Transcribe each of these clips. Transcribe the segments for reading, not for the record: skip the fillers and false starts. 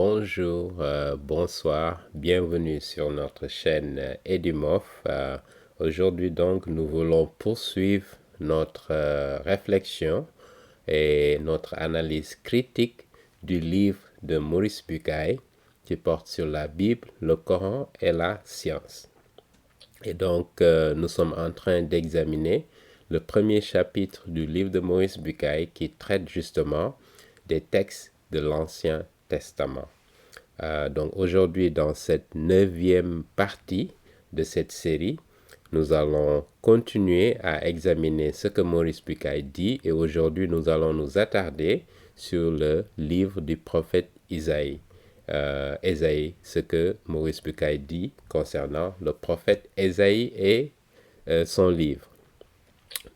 Bonjour, bonsoir, bienvenue sur notre chaîne Edimof. Aujourd'hui donc nous voulons poursuivre notre réflexion et notre analyse critique du livre de Maurice Bucaille qui porte sur la Bible, le Coran et la science. Et donc nous sommes en train d'examiner le premier chapitre du livre de Maurice Bucaille qui traite justement des textes de l'Ancien Testament. Donc aujourd'hui, dans cette 9e partie de cette série, nous allons continuer à examiner ce que Maurice Bucaille dit et aujourd'hui nous allons nous attarder sur le livre du prophète Isaïe. Ce que Maurice Bucaille dit concernant le prophète Isaïe et son livre.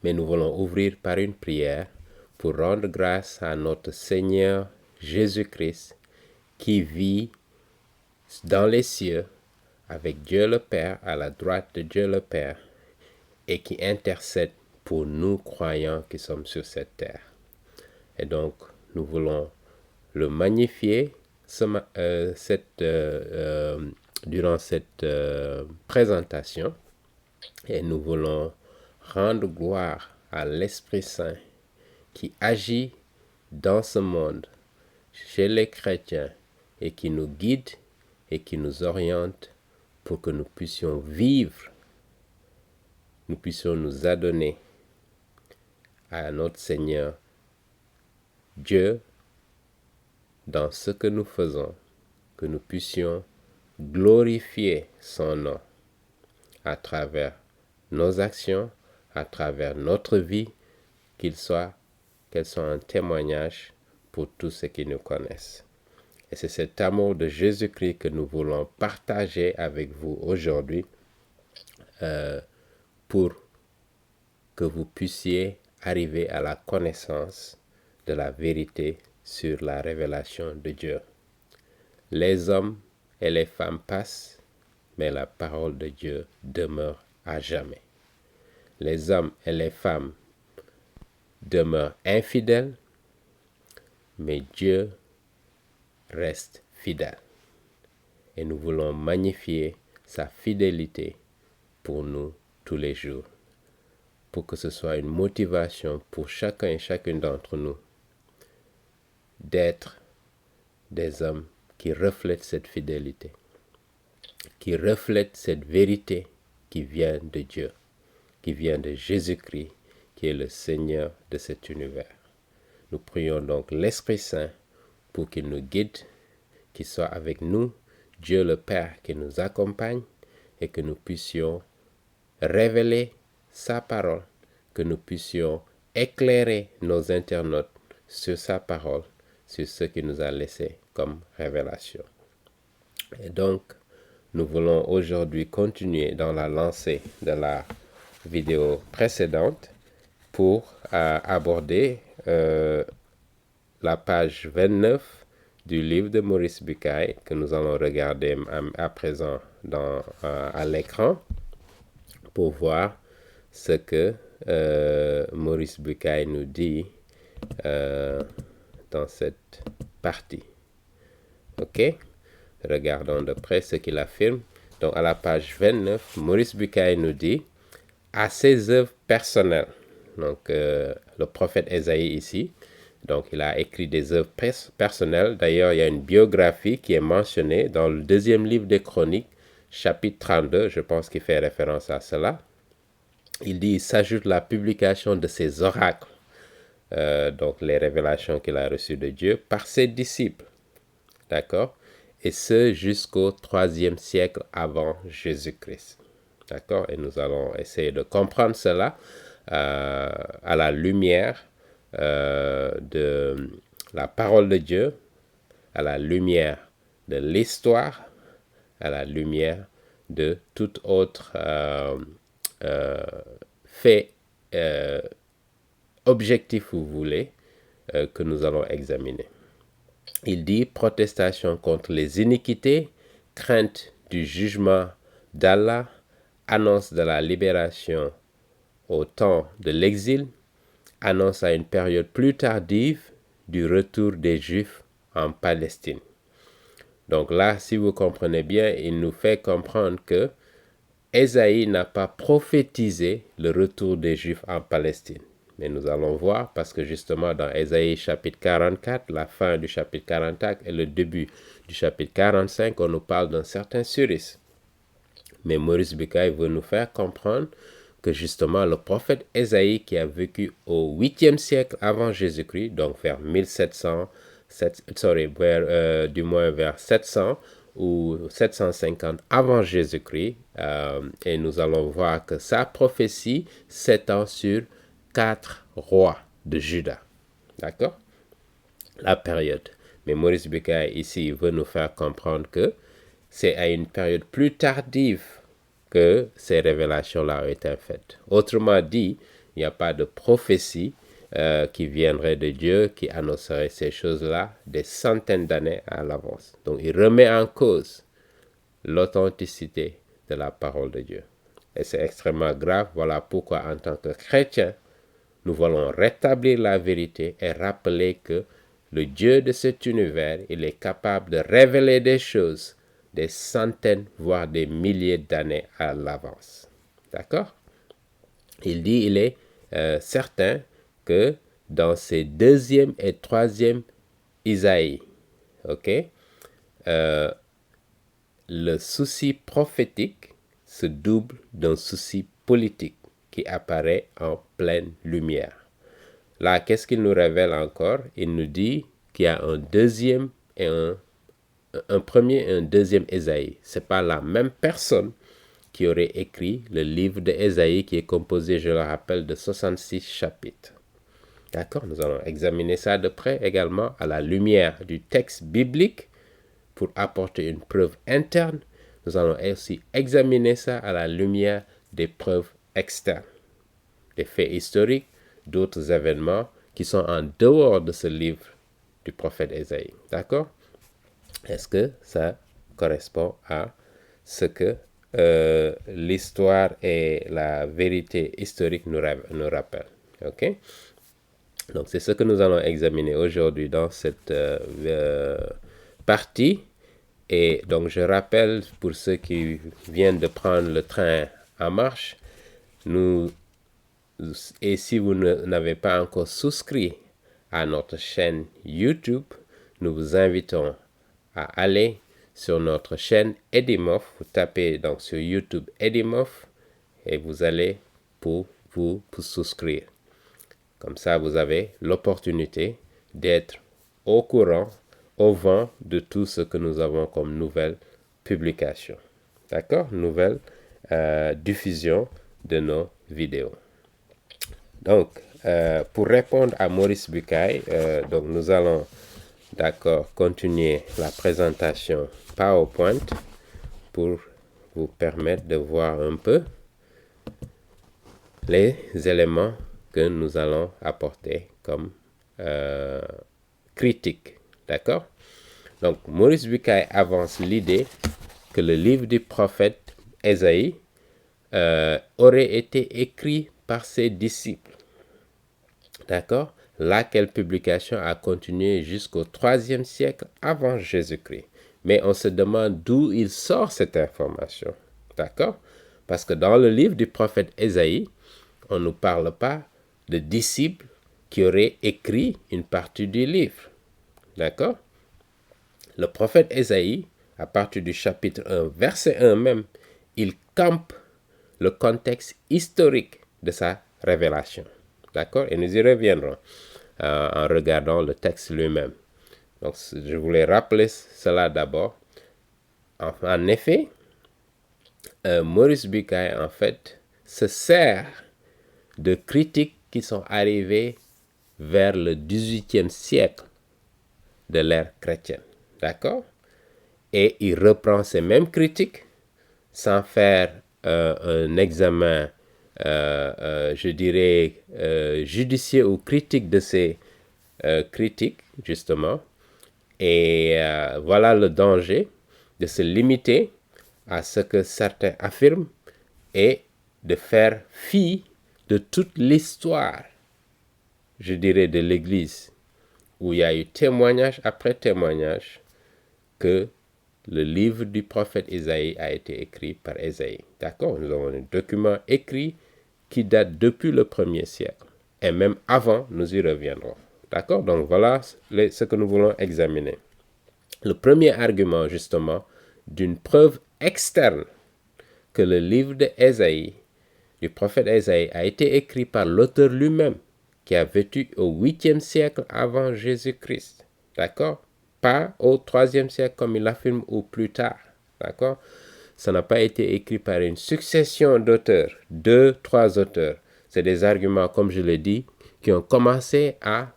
Mais nous voulons ouvrir par une prière pour rendre grâce à notre Seigneur Jésus-Christ qui vit dans les cieux avec Dieu le Père, à la droite de Dieu le Père, et qui intercède pour nous croyants qui sommes sur cette terre. Et donc, nous voulons le magnifier durant cette présentation et nous voulons rendre gloire à l'Esprit Saint qui agit dans ce monde, chez les chrétiens, et qui nous guide et qui nous oriente pour que nous puissions vivre, nous puissions nous adonner à notre Seigneur Dieu dans ce que nous faisons, que nous puissions glorifier son nom à travers nos actions, à travers notre vie, qu'elle soit un témoignage pour tous ceux qui nous connaissent. Et c'est cet amour de Jésus-Christ que nous voulons partager avec vous aujourd'hui pour que vous puissiez arriver à la connaissance de la vérité sur la révélation de Dieu. Les hommes et les femmes passent, mais la parole de Dieu demeure à jamais. Les hommes et les femmes demeurent infidèles, mais Dieu reste fidèle. Et nous voulons magnifier sa fidélité pour nous tous les jours, pour que ce soit une motivation pour chacun et chacune d'entre nous d'être des hommes qui reflètent cette fidélité, qui reflètent cette vérité qui vient de Dieu, qui vient de Jésus-Christ, qui est le Seigneur de cet univers. Nous prions donc l'Esprit Saint pour qu'il nous guide, qu'il soit avec nous, Dieu le Père qui nous accompagne et que nous puissions révéler sa parole, que nous puissions éclairer nos internautes sur sa parole, sur ce qu'il nous a laissé comme révélation. Et donc, nous voulons aujourd'hui continuer dans la lancée de la vidéo précédente pour aborder la page 29 du livre de Maurice Bucaille que nous allons regarder à présent à l'écran pour voir ce que Maurice Bucaille nous dit dans cette partie. Ok? Regardons de près ce qu'il affirme. Donc à la page 29, Maurice Bucaille nous dit « À ses œuvres personnelles », donc le prophète Isaïe ici, donc il a écrit des œuvres personnelles. D'ailleurs, il y a une biographie qui est mentionnée dans le deuxième livre des Chroniques, chapitre 32, je pense qu'il fait référence à cela. Il dit, il s'ajoute la publication de ses oracles, donc les révélations qu'il a reçues de Dieu, par ses disciples, d'accord? Et ce jusqu'au 3e siècle avant Jésus-Christ, d'accord? Et nous allons essayer de comprendre cela à la lumière de la parole de Dieu, à la lumière de l'histoire, à la lumière de tout autre fait objectif, vous voulez, que nous allons examiner. Il dit protestation contre les iniquités, crainte du jugement d'Allah, annonce de la libération au temps de l'exil, annonce à une période plus tardive du retour des Juifs en Palestine. Donc là, si vous comprenez bien, il nous fait comprendre que Ésaïe n'a pas prophétisé le retour des Juifs en Palestine. Mais nous allons voir, parce que justement dans Ésaïe chapitre 44, la fin du chapitre 44 et le début du chapitre 45, on nous parle d'un certain Cyrus. Mais Maurice Bucaille veut nous faire comprendre que justement le prophète Ésaïe, qui a vécu au 8e siècle avant Jésus-Christ, donc vers 1700, du moins vers 700 ou 750 avant Jésus-Christ, et nous allons voir que sa prophétie s'étend sur 4 rois de Juda. D'accord? La période. Mais Maurice Bucaille ici veut nous faire comprendre que c'est à une période plus tardive que ces révélations-là ont été faites. Autrement dit, il n'y a pas de prophétie qui viendrait de Dieu, qui annoncerait ces choses-là des centaines d'années à l'avance. Donc, il remet en cause l'authenticité de la parole de Dieu. Et c'est extrêmement grave. Voilà pourquoi, en tant que chrétiens, nous voulons rétablir la vérité et rappeler que le Dieu de cet univers, il est capable de révéler des choses des centaines, voire des milliers d'années à l'avance. D'accord? Il dit, il est certain que dans ses 2e et 3e Isaïe, ok, le souci prophétique se double d'un souci politique qui apparaît en pleine lumière. Là, qu'est-ce qu'il nous révèle encore? Il nous dit qu'il y a un premier et un deuxième Ésaïe. Ce n'est pas la même personne qui aurait écrit le livre d'Ésaïe qui est composé, je le rappelle, de 66 chapitres. D'accord? Nous allons examiner ça de près également à la lumière du texte biblique pour apporter une preuve interne. Nous allons aussi examiner ça à la lumière des preuves externes, des faits historiques, d'autres événements qui sont en dehors de ce livre du prophète Ésaïe. D'accord? Est-ce que ça correspond à ce que l'histoire et la vérité historique nous rappellent? OK? Donc, c'est ce que nous allons examiner aujourd'hui dans cette partie. Et donc, je rappelle pour ceux qui viennent de prendre le train en marche, et si vous n'avez pas encore souscrit à notre chaîne YouTube, nous vous invitons à aller sur notre chaîne Edimof. Vous tapez donc sur YouTube Edimof et vous allez pour souscrire. Comme ça, vous avez l'opportunité d'être au courant, au vent de tout ce que nous avons comme nouvelle publication. D'accord? Nouvelle diffusion de nos vidéos. Donc, pour répondre à Maurice Bucaille, donc nous allons continuer la présentation PowerPoint pour vous permettre de voir un peu les éléments que nous allons apporter comme critique. D'accord? Donc, Maurice Bucaille avance l'idée que le livre du prophète Ésaïe aurait été écrit par ses disciples. D'accord? Laquelle publication a continué jusqu'au 3e siècle avant Jésus-Christ. Mais on se demande d'où il sort cette information. D'accord? Parce que dans le livre du prophète Ésaïe, on ne nous parle pas de disciples qui auraient écrit une partie du livre. D'accord? Le prophète Ésaïe, à partir du chapitre 1, verset 1 même, il campe le contexte historique de sa révélation. D'accord? Et nous y reviendrons en regardant le texte lui-même. Donc, je voulais rappeler cela d'abord. En effet, Maurice Bucaille, en fait, se sert de critiques qui sont arrivées vers le 18e siècle de l'ère chrétienne. D'accord? Et il reprend ces mêmes critiques sans faire un examen, je dirais, judicieux ou critique de ces critiques, justement. Et voilà le danger de se limiter à ce que certains affirment et de faire fi de toute l'histoire, je dirais, de l'Église, où il y a eu témoignage après témoignage que le livre du prophète Ésaïe a été écrit par Ésaïe. D'accord? Nous avons un document écrit qui date depuis le 1er siècle. Et même avant, nous y reviendrons. D'accord? Donc voilà ce que nous voulons examiner. Le premier argument, justement, d'une preuve externe que le livre d'Ésaïe, du prophète Ésaïe, a été écrit par l'auteur lui-même, qui a vécu au 8e siècle avant Jésus-Christ. D'accord? Pas au 3e siècle comme il affirme ou plus tard. D'accord? Ça n'a pas été écrit par une succession d'auteurs, 2, 3 auteurs. C'est des arguments, comme je l'ai dit, qui ont commencé à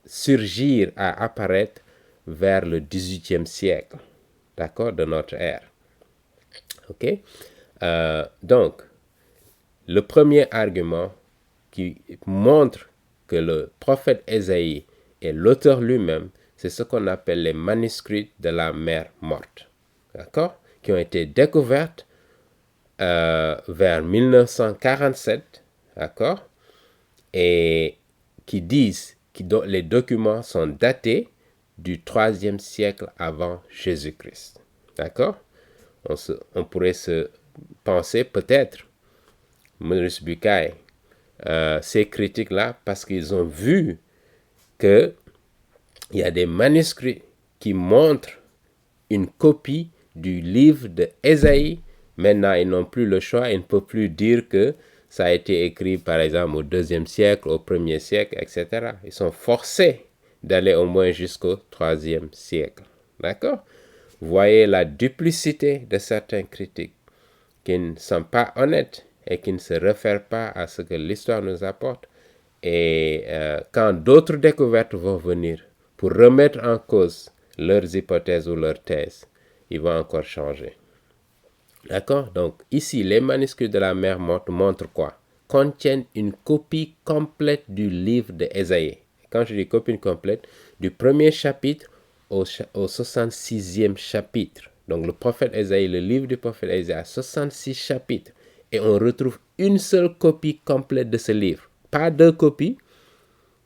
surgir, à apparaître vers le 18e siècle, d'accord, de notre ère. Ok? Donc, le premier argument qui montre que le prophète Ésaïe est l'auteur lui-même, c'est ce qu'on appelle les manuscrits de la mer morte, d'accord, qui ont été découvertes vers 1947, d'accord, et qui disent que les documents sont datés du 3e siècle avant Jésus-Christ. D'accord? On pourrait se penser peut-être, Maurice Bucaille, ces critiques-là, parce qu'ils ont vu qu'il y a des manuscrits qui montrent une copie du livre d'Ésaïe. Maintenant, ils n'ont plus le choix, ils ne peuvent plus dire que ça a été écrit, par exemple, au 2e siècle, au 1er siècle, etc. Ils sont forcés d'aller au moins jusqu'au 3e siècle. D'accord? Voyez la duplicité de certains critiques qui ne sont pas honnêtes et qui ne se réfèrent pas à ce que l'histoire nous apporte. Et quand d'autres découvertes vont venir pour remettre en cause leurs hypothèses ou leurs thèses, ils vont encore changer. D'accord? Donc, ici, les manuscrits de la mer morte montrent quoi? Contiennent une copie complète du livre d'Ésaïe. Quand je dis copie complète, du 1er chapitre au 66e chapitre. Donc, le prophète Ésaïe, le livre du prophète Ésaïe a 66 chapitres. Et on retrouve une seule copie complète de ce livre. Pas 2 copies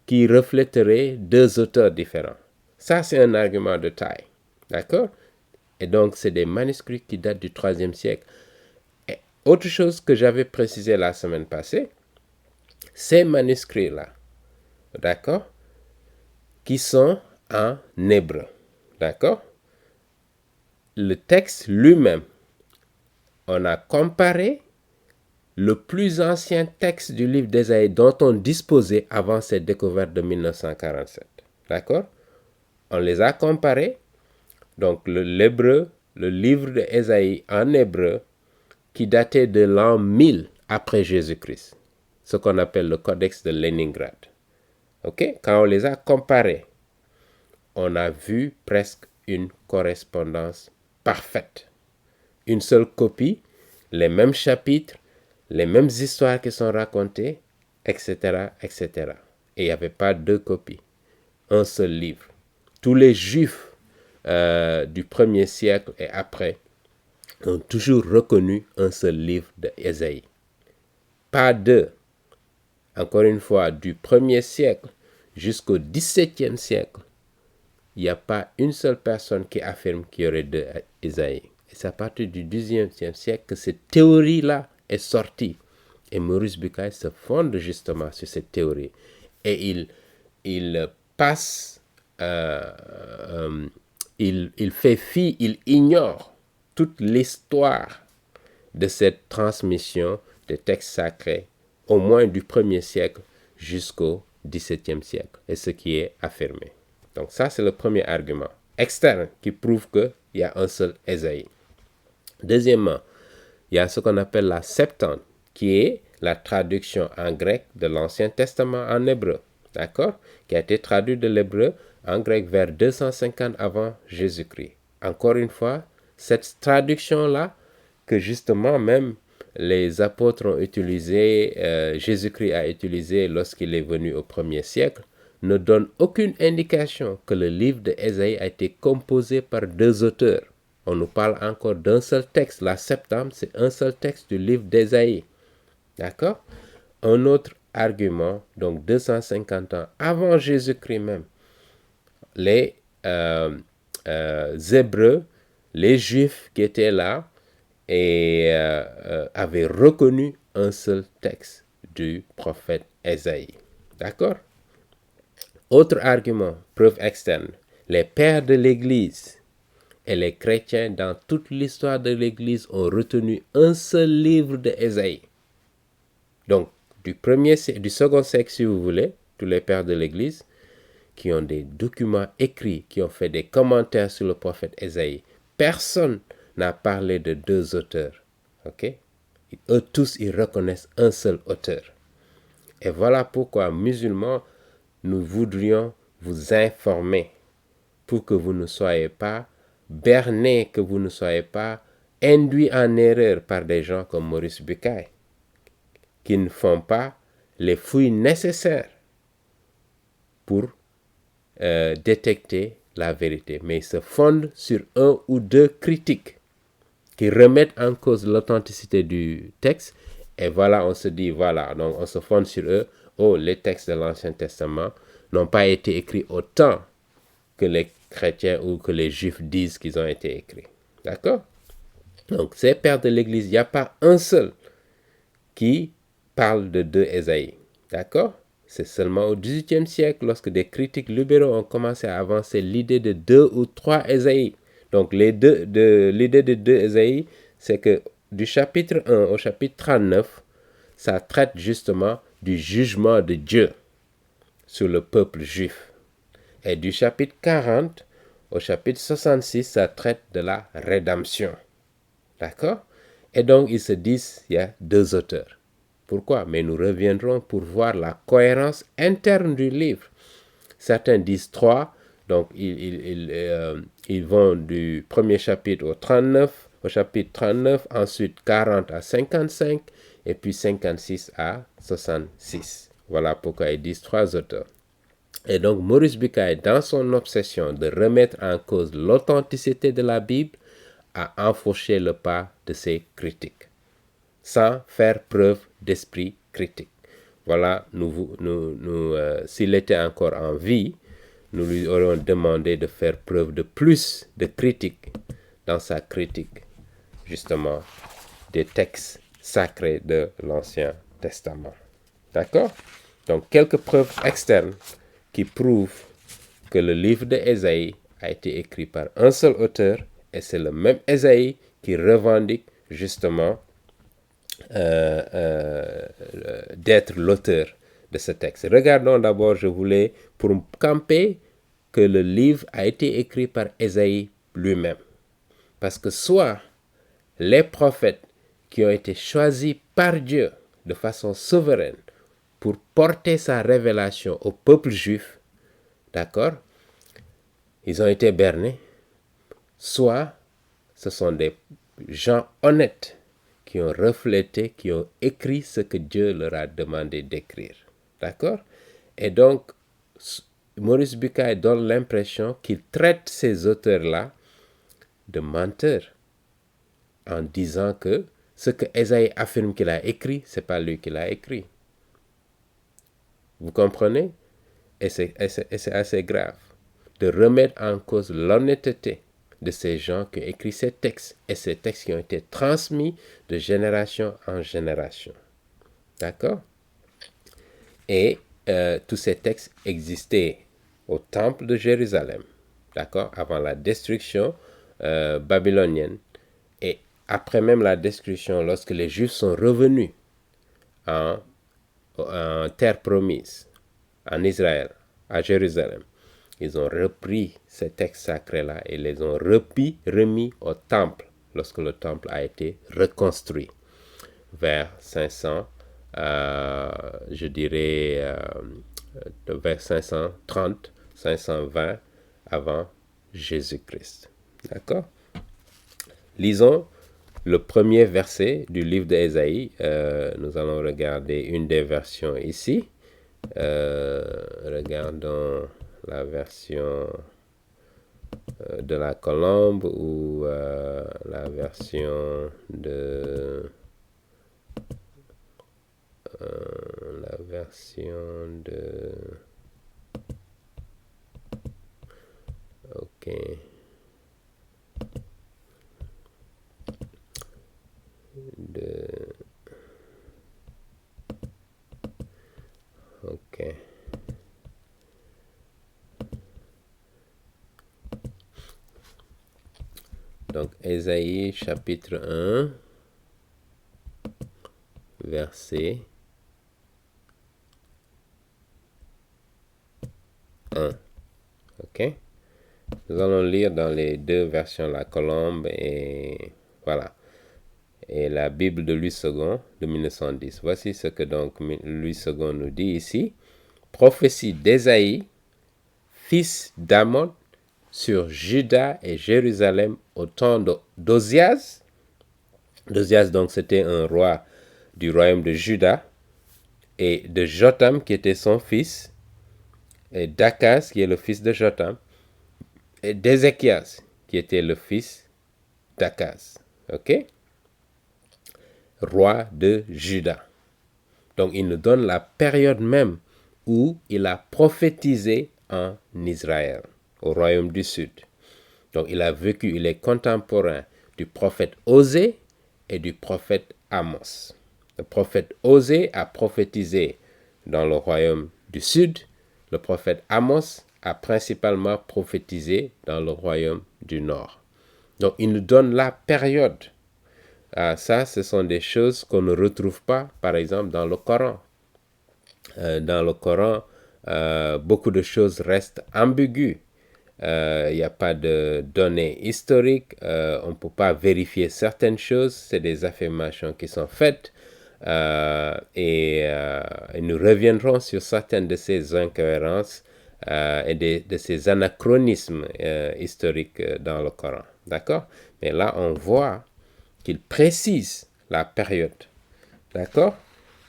qui reflèteraient 2 auteurs différents. Ça, c'est un argument de taille. D'accord? Et donc, c'est des manuscrits qui datent du 3e siècle. Et autre chose que j'avais précisé la semaine passée, ces manuscrits-là, d'accord, qui sont en hébreu, d'accord? Le texte lui-même, on a comparé le plus ancien texte du livre d'Ésaïe dont on disposait avant cette découverte de 1947, d'accord? On les a comparés. Donc, l'hébreu, le livre d'Ésaïe en hébreu, qui datait de l'an 1000 après Jésus-Christ, ce qu'on appelle le Codex de Leningrad. Ok? Quand on les a comparés, on a vu presque une correspondance parfaite. Une seule copie, les mêmes chapitres, les mêmes histoires qui sont racontées, etc., etc. Et il n'y avait pas 2 copies, un seul livre. Tous les Juifs du 1er siècle et après ont toujours reconnu un seul livre d'Ésaïe. Pas 2. Encore une fois, du 1er siècle jusqu'au 17e siècle, il n'y a pas une seule personne qui affirme qu'il y aurait 2 Ésaïe. Et c'est à partir du 18e siècle que cette théorie-là est sortie. Et Maurice Bucaille se fonde justement sur cette théorie. Et il passe, il fait fi, il ignore toute l'histoire de cette transmission des textes sacrés, au moins du 1er siècle jusqu'au 17e siècle, et ce qui est affirmé. Donc ça, c'est le premier argument externe qui prouve qu'il y a un seul Ésaïe. Deuxièmement, il y a ce qu'on appelle la Septante, qui est la traduction en grec de l'Ancien Testament en hébreu, d'accord, qui a été traduit de l'hébreu en grec vers 250 avant Jésus-Christ. Encore une fois, cette traduction-là, que justement même les apôtres ont utilisé, Jésus-Christ a utilisé lorsqu'il est venu au 1er siècle, ne donne aucune indication que le livre d'Ésaïe a été composé par 2 auteurs. On nous parle encore d'un seul texte. La Septante, c'est un seul texte du livre d'Ésaïe. D'accord? Un autre argument, donc 250 ans avant Jésus-Christ même, les Hébreux, les Juifs qui étaient là et avaient reconnu un seul texte du prophète Ésaïe. D'accord? Autre argument, preuve externe, les pères de l'Église et les chrétiens dans toute l'histoire de l'Église ont retenu un seul livre de Ésaïe. Donc, du second siècle, si vous voulez, tous les pères de l'Église qui ont des documents écrits, qui ont fait des commentaires sur le prophète Ésaïe, personne n'a parlé de deux auteurs. Ok? Eux tous, ils reconnaissent un seul auteur. Et voilà pourquoi, musulmans, nous voudrions vous informer pour que vous ne soyez pas bernés, que vous ne soyez pas induits en erreur par des gens comme Maurice Bucaille, qui ne font pas les fouilles nécessaires pour détecter la vérité, mais ils se fondent sur un ou deux critiques qui remettent en cause l'authenticité du texte. Et voilà, on se dit, voilà, donc on se fonde sur eux. Oh, les textes de l'Ancien Testament n'ont pas été écrits autant que les chrétiens ou que les juifs disent qu'ils ont été écrits. D'accord? Donc, ces pères de l'Église, il n'y a pas un seul qui parle de deux Ésaïe. D'accord? C'est seulement au XVIIIe siècle, lorsque des critiques libéraux ont commencé à avancer l'idée de deux ou trois Ésaïe. Donc, l'idée de deux Ésaïe, c'est que du chapitre 1 au chapitre 39, ça traite justement du jugement de Dieu sur le peuple juif. Et du chapitre 40 au chapitre 66, ça traite de la rédemption. D'accord? Et donc, ils se disent, il y a deux auteurs. Pourquoi? Mais nous reviendrons pour voir la cohérence interne du livre. Certains disent trois, donc ils vont du premier chapitre au chapitre 39, ensuite 40 à 55, et puis 56 à 66. Voilà pourquoi ils disent trois auteurs. Et donc Maurice Bucaille, dans son obsession de remettre en cause l'authenticité de la Bible, a enfourché le pas de ses critiques, sans faire preuve d'esprit critique. Voilà, s'il était encore en vie, nous lui aurions demandé de faire preuve de plus de critique dans sa critique, justement, des textes sacrés de l'Ancien Testament. D'accord? Donc, quelques preuves externes qui prouvent que le livre d'Ésaïe a été écrit par un seul auteur, et c'est le même Ésaïe qui revendique justement d'être l'auteur de ce texte. Regardons d'abord, je voulais, pour camper, que le livre a été écrit par Ésaïe lui-même. Parce que soit les prophètes qui ont été choisis par Dieu de façon souveraine pour porter sa révélation au peuple juif, d'accord, ils ont été bernés, soit ce sont des gens honnêtes qui ont reflété, qui ont écrit ce que Dieu leur a demandé d'écrire. D'accord? Et donc, Maurice Bucaille donne l'impression qu'il traite ces auteurs-là de menteurs, en disant que ce que Ésaïe affirme qu'il a écrit, ce n'est pas lui qui l'a écrit. Vous comprenez? Et c'est assez grave de remettre en cause l'honnêteté de ces gens qui ont écrit ces textes, et ces textes qui ont été transmis de génération en génération. D'accord? Et tous ces textes existaient au temple de Jérusalem, d'accord, avant la destruction babylonienne, et après même la destruction, lorsque les Juifs sont revenus en terre promise, en Israël, à Jérusalem, ils ont repris ces textes sacrés-là et les ont remis au temple, lorsque le temple a été reconstruit vers 500, je dirais vers 530, 520 avant Jésus-Christ. D'accord? Lisons le premier verset du livre d'Ésaïe. Nous allons regarder une des versions ici. Regardons la version de la colombe ou la version de ok, Donc, Ésaïe chapitre 1, verset 1. OK? Nous allons lire dans les deux versions, la Colombe et voilà. Et la Bible de Louis II de 1910. Voici ce que donc Louis II nous dit ici. Prophétie d'Ésaïe, fils d'Amon, sur Juda et Jérusalem au temps d'Ozias. D'Ozias, donc, c'était un roi du royaume de Juda, et de Jotham, qui était son fils, et d'Akaz, qui est le fils de Jotham, et d'Ézéchias, qui était le fils d'Akaz. OK? Roi de Juda. Donc, il nous donne la période même où il a prophétisé en Israël, au royaume du sud. Donc, il a vécu, il est contemporain du prophète Osée et du prophète Amos. Le prophète Osée a prophétisé dans le royaume du sud. Le prophète Amos a principalement prophétisé dans le royaume du nord. Donc, il nous donne la période. Ça, ce sont des choses qu'on ne retrouve pas, par exemple, dans le Coran. Dans le Coran, beaucoup de choses restent ambiguës. Il n'y a pas de données historiques, on ne peut pas vérifier certaines choses, c'est des affirmations qui sont faites, et nous reviendrons sur certaines de ces incohérences et de ces anachronismes historiques dans le Coran. D'accord? Mais là, on voit qu'il précise la période. D'accord?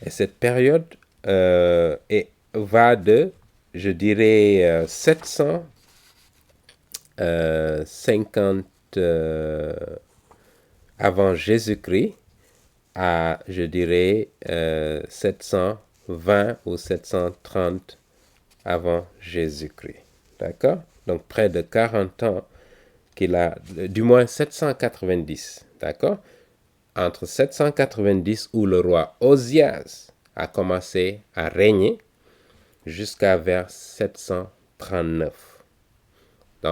Et cette période va de, je dirais, 750 avant Jésus-Christ à, je dirais, 720 ou 730 avant Jésus-Christ. D'accord? Donc, près de 40 ans qu'il a, du moins 790. D'accord? Entre 790, où le roi Ozias a commencé à régner, jusqu'à vers 739,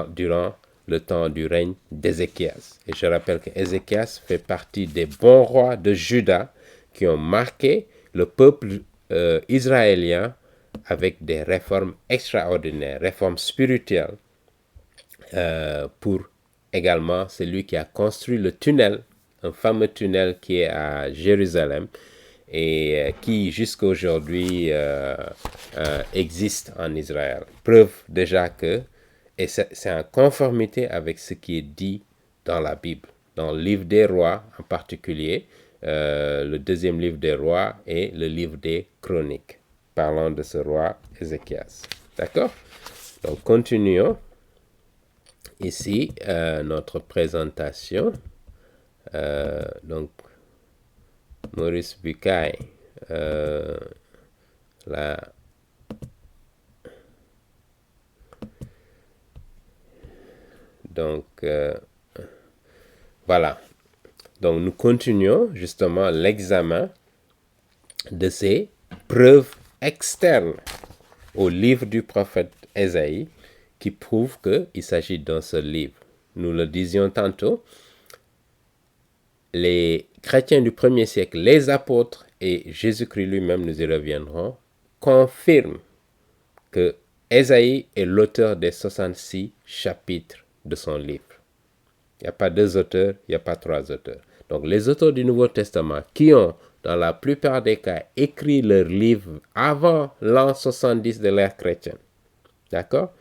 durant le temps du règne d'Ézéchias. Et je rappelle que Ézéchias fait partie des bons rois de Juda qui ont marqué le peuple israélien avec des réformes extraordinaires, réformes spirituelles, pour également celui qui a construit le tunnel, un fameux tunnel qui est à Jérusalem et qui jusqu'à aujourd'hui existe en Israël. Preuve déjà que, et c'est en conformité avec ce qui est dit dans la Bible, dans le livre des rois en particulier, le deuxième livre des rois et le livre des chroniques, parlant de ce roi Ézéchias. D'accord? Donc continuons. Ici, notre présentation. Donc, Maurice Bucaille, donc, voilà. Donc, nous continuons justement l'examen de ces preuves externes au livre du prophète Ésaïe qui prouvent qu'il s'agit d'un seul livre. Nous le disions tantôt, les chrétiens du premier siècle, les apôtres et Jésus-Christ lui-même, nous y reviendrons, confirment que Ésaïe est l'auteur des 66 chapitres de son livre. Il n'y a pas deux auteurs, il n'y a pas trois auteurs. Donc les auteurs du Nouveau Testament qui ont, dans la plupart des cas, écrit leur livre avant l'an 70 de l'ère chrétienne. D'accord?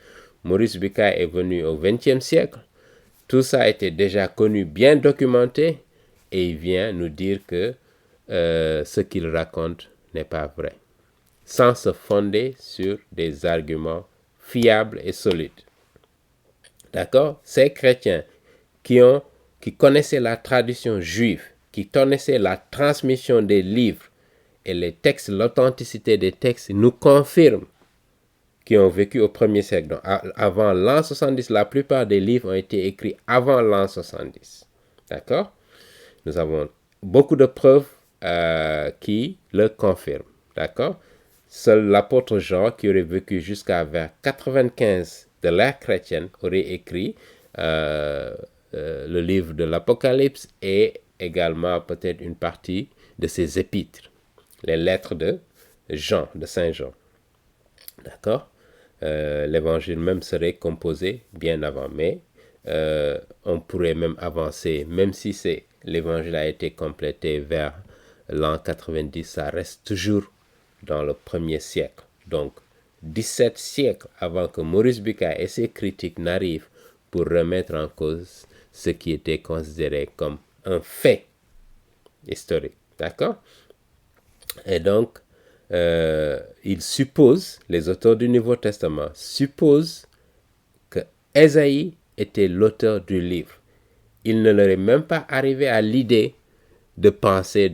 Maurice Bucaille est venu au XXe siècle. Tout ça a été déjà connu, bien documenté, et il vient nous dire que ce qu'il raconte n'est pas vrai, sans se fonder sur des arguments fiables et solides. D'accord? Ces chrétiens qui connaissaient la tradition juive, qui connaissaient la transmission des livres et les textes, l'authenticité des textes, nous confirment qui ont vécu au premier siècle. Donc, avant l'an 70, la plupart des livres ont été écrits avant l'an 70. D'accord? Nous avons beaucoup de preuves qui le confirment. D'accord? Seul l'apôtre Jean, qui aurait vécu jusqu'à vers 95 de l'ère chrétienne, aurait écrit le livre de l'Apocalypse et également peut-être une partie de ses épîtres, les lettres de Jean, de Saint Jean. D'accord? L'évangile même serait composé bien avant, mais on pourrait même avancer, même si l'évangile a été complété vers l'an 90, ça reste toujours dans le 1er siècle. Donc, 17 siècles avant que Maurice Bucaille et ses critiques n'arrivent pour remettre en cause ce qui était considéré comme un fait historique. D'accord? Et donc, ils supposent, les auteurs du Nouveau Testament supposent que Ésaïe était l'auteur du livre. Il ne leur est même pas arrivé à l'idée de penser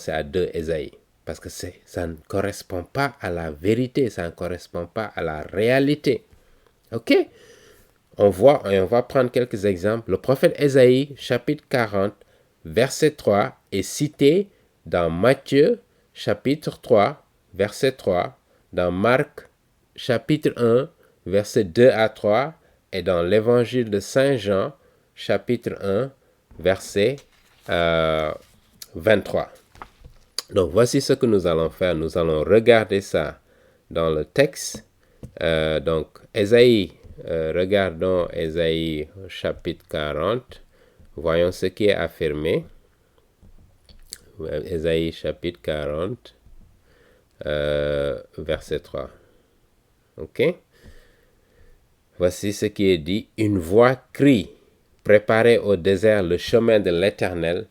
à deux Ésaïe. Parce que ça ne correspond pas à la vérité, ça ne correspond pas à la réalité. Ok? On va prendre quelques exemples. Le prophète Ésaïe, chapitre 40, verset 3, est cité dans Matthieu, chapitre 3, verset 3, dans Marc, chapitre 1, verset 2 à 3, et dans l'évangile de Saint Jean, chapitre 1, verset 23. Donc, voici ce que nous allons faire. Nous allons regarder ça dans le texte. Donc, Ésaïe, regardons Ésaïe chapitre 40. Voyons ce qui est affirmé. Ésaïe chapitre 40, verset 3. Ok? Voici ce qui est dit. Une voix crie, préparez au désert le chemin de l'Éternel,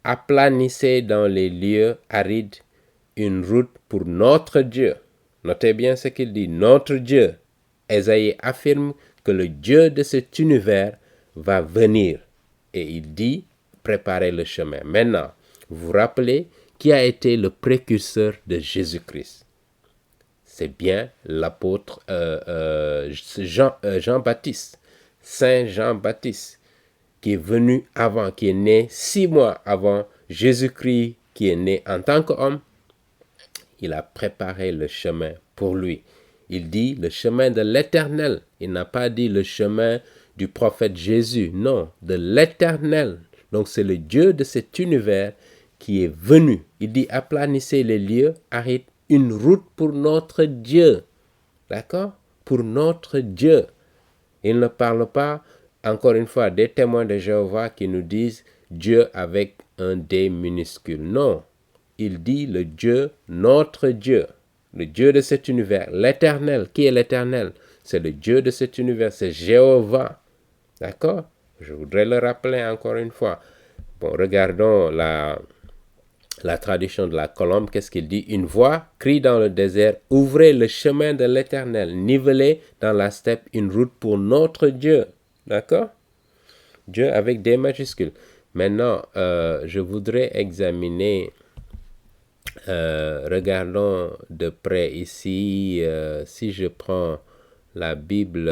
aplanissez dans les lieux arides une route pour notre Dieu. Notez bien ce qu'il dit, notre Dieu. Ésaïe affirme que le Dieu de cet univers va venir. Et il dit, préparez le chemin. Maintenant, vous vous rappelez qui a été le précurseur de Jésus-Christ? C'est bien l'apôtre Jean-Baptiste, Saint Jean-Baptiste, qui est venu avant, qui est né 6 mois avant Jésus-Christ, qui est né en tant qu'homme. Il a préparé le chemin pour lui. Il dit le chemin de l'Éternel. Il n'a pas dit le chemin du prophète Jésus. Non, de l'Éternel. Donc c'est le Dieu de cet univers qui est venu. Il dit aplanissez les lieux arides, une route pour notre Dieu. D'accord? Pour notre Dieu. Il ne parle pas, encore une fois, des témoins de Jéhovah qui nous disent Dieu avec un D minuscule. Non. Il dit le Dieu, notre Dieu, le Dieu de cet univers, l'Éternel. Qui est l'Éternel? C'est le Dieu de cet univers, c'est Jéhovah. D'accord? Je voudrais le rappeler encore une fois. Bon, regardons la traduction de la colombe. Qu'est-ce qu'il dit? Une voix crie dans le désert, ouvrez le chemin de l'Éternel, nivelez dans la steppe une route pour notre Dieu. D'accord? Dieu avec des majuscules. Maintenant, je voudrais examiner... regardons de près ici, si je prends la Bible,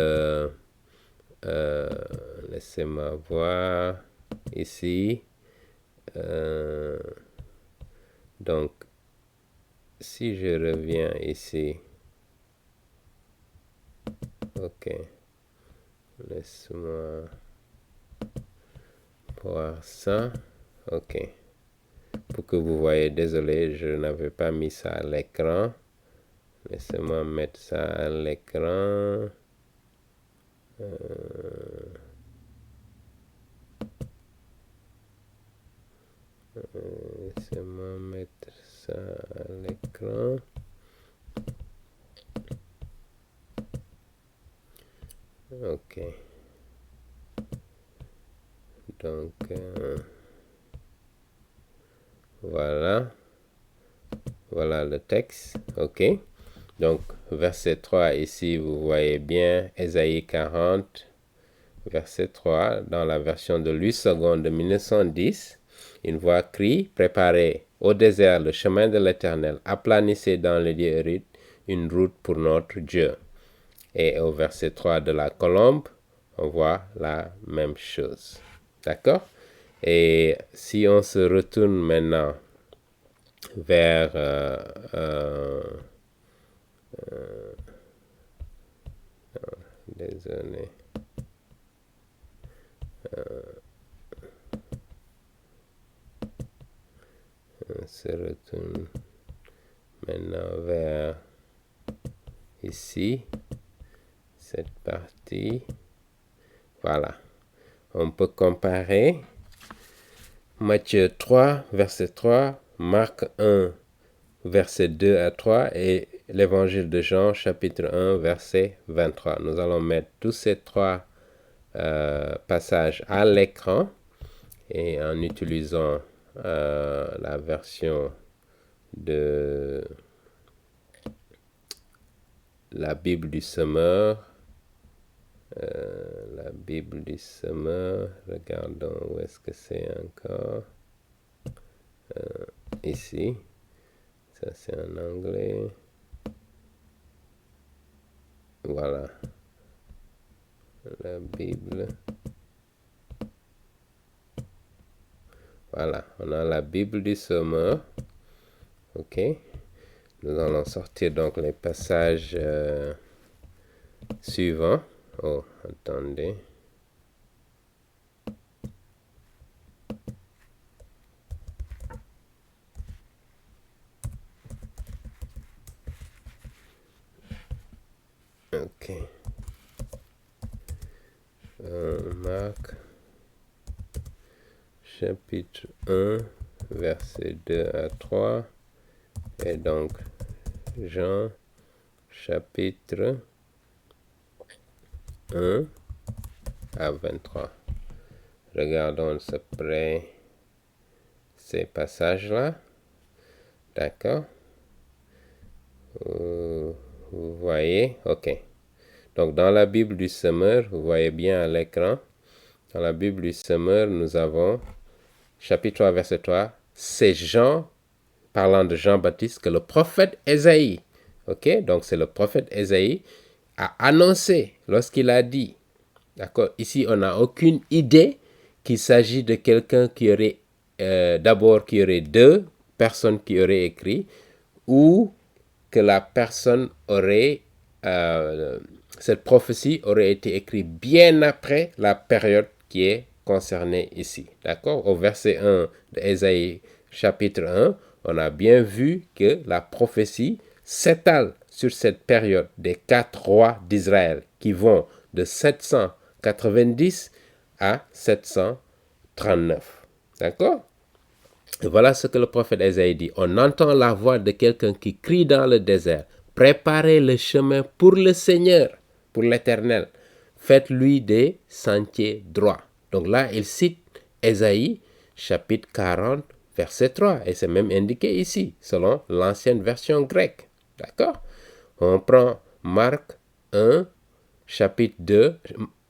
laissez-moi voir ici, donc si je reviens ici, ok, laisse-moi voir ça, ok. Pour que vous voyez, désolé, je n'avais pas mis ça à l'écran. Laissez-moi mettre ça à l'écran. Laissez-moi mettre ça à l'écran. Ok. Donc, voilà. Voilà le texte. Ok. Donc, verset 3 ici, vous voyez bien, Ésaïe 40, verset 3, dans la version de Louis II de 1910, une voix crie, préparez au désert le chemin de l'Éternel, aplanissez dans les lieux arides une route pour notre Dieu. Et au verset 3 de la colombe, on voit la même chose. D'accord? Et si on se retourne maintenant vers désolé. On se retourne maintenant vers ici, cette partie. Voilà. On peut comparer Matthieu 3, verset 3, Marc 1, verset 2 à 3 et l'évangile de Jean, chapitre 1, verset 23. Nous allons mettre tous ces trois passages à l'écran et en utilisant la version de la Bible du Semeur. La Bible du Semeur, regardons où est-ce que c'est encore. Ici, ça c'est en anglais. Voilà, la Bible. Voilà, on a la Bible du Semeur. Ok, nous allons sortir donc les passages suivants. Oh, attendez. Ok. Marc, chapitre 1, verset 2 à 3. Et donc, Jean, chapitre 1 à 23. Regardons de près ces passages-là. D'accord. Vous voyez, ok. Donc, dans la Bible du Semeur, vous voyez bien à l'écran, dans la Bible du Semeur, nous avons, chapitre 3, verset 3, c'est Jean, parlant de Jean-Baptiste, que le prophète Ésaïe, ok, donc c'est le prophète Ésaïe, a annoncé lorsqu'il a dit, d'accord, ici on n'a aucune idée qu'il s'agit de quelqu'un qui aurait, d'abord qui aurait deux personnes qui auraient écrit, ou que la personne aurait, cette prophétie aurait été écrite bien après la période qui est concernée ici. D'accord? Au verset 1 d'Ésaïe chapitre 1, on a bien vu que la prophétie s'étale sur cette période des 4 rois d'Israël qui vont de 790 à 739. D'accord? Et voilà ce que le prophète Ésaïe dit. On entend la voix de quelqu'un qui crie dans le désert. Préparez le chemin pour le Seigneur, pour l'Éternel. Faites-lui des sentiers droits. Donc là, il cite Ésaïe, chapitre 40, verset 3. Et c'est même indiqué ici, selon l'ancienne version grecque. D'accord? On prend Marc 1, chapitre 2,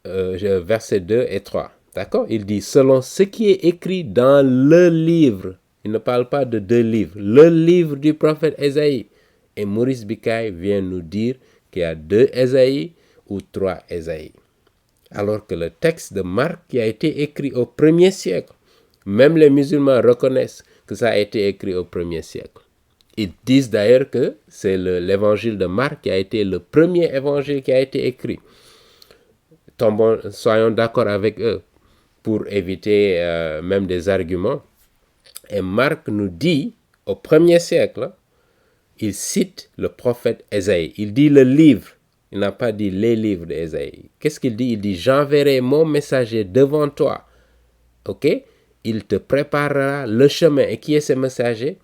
verset 2 et 3. D'accord? Il dit, selon ce qui est écrit dans le livre, il ne parle pas de deux livres, le livre du prophète Ésaïe. Et Maurice Bucaille vient nous dire qu'il y a deux Ésaïe ou trois Ésaïe. Alors que le texte de Marc qui a été écrit au 1er siècle, même les musulmans reconnaissent que ça a été écrit au 1er siècle. Ils disent d'ailleurs que c'est l'évangile de Marc qui a été le premier évangile qui a été écrit. Soyons d'accord avec eux pour éviter même des arguments. Et Marc nous dit, au 1er siècle, il cite le prophète Ésaïe. Il dit le livre. Il n'a pas dit les livres d'Ésaïe. Qu'est-ce qu'il dit? Il dit, j'enverrai mon messager devant toi. Ok? Il te préparera le chemin. Et qui est ce messager?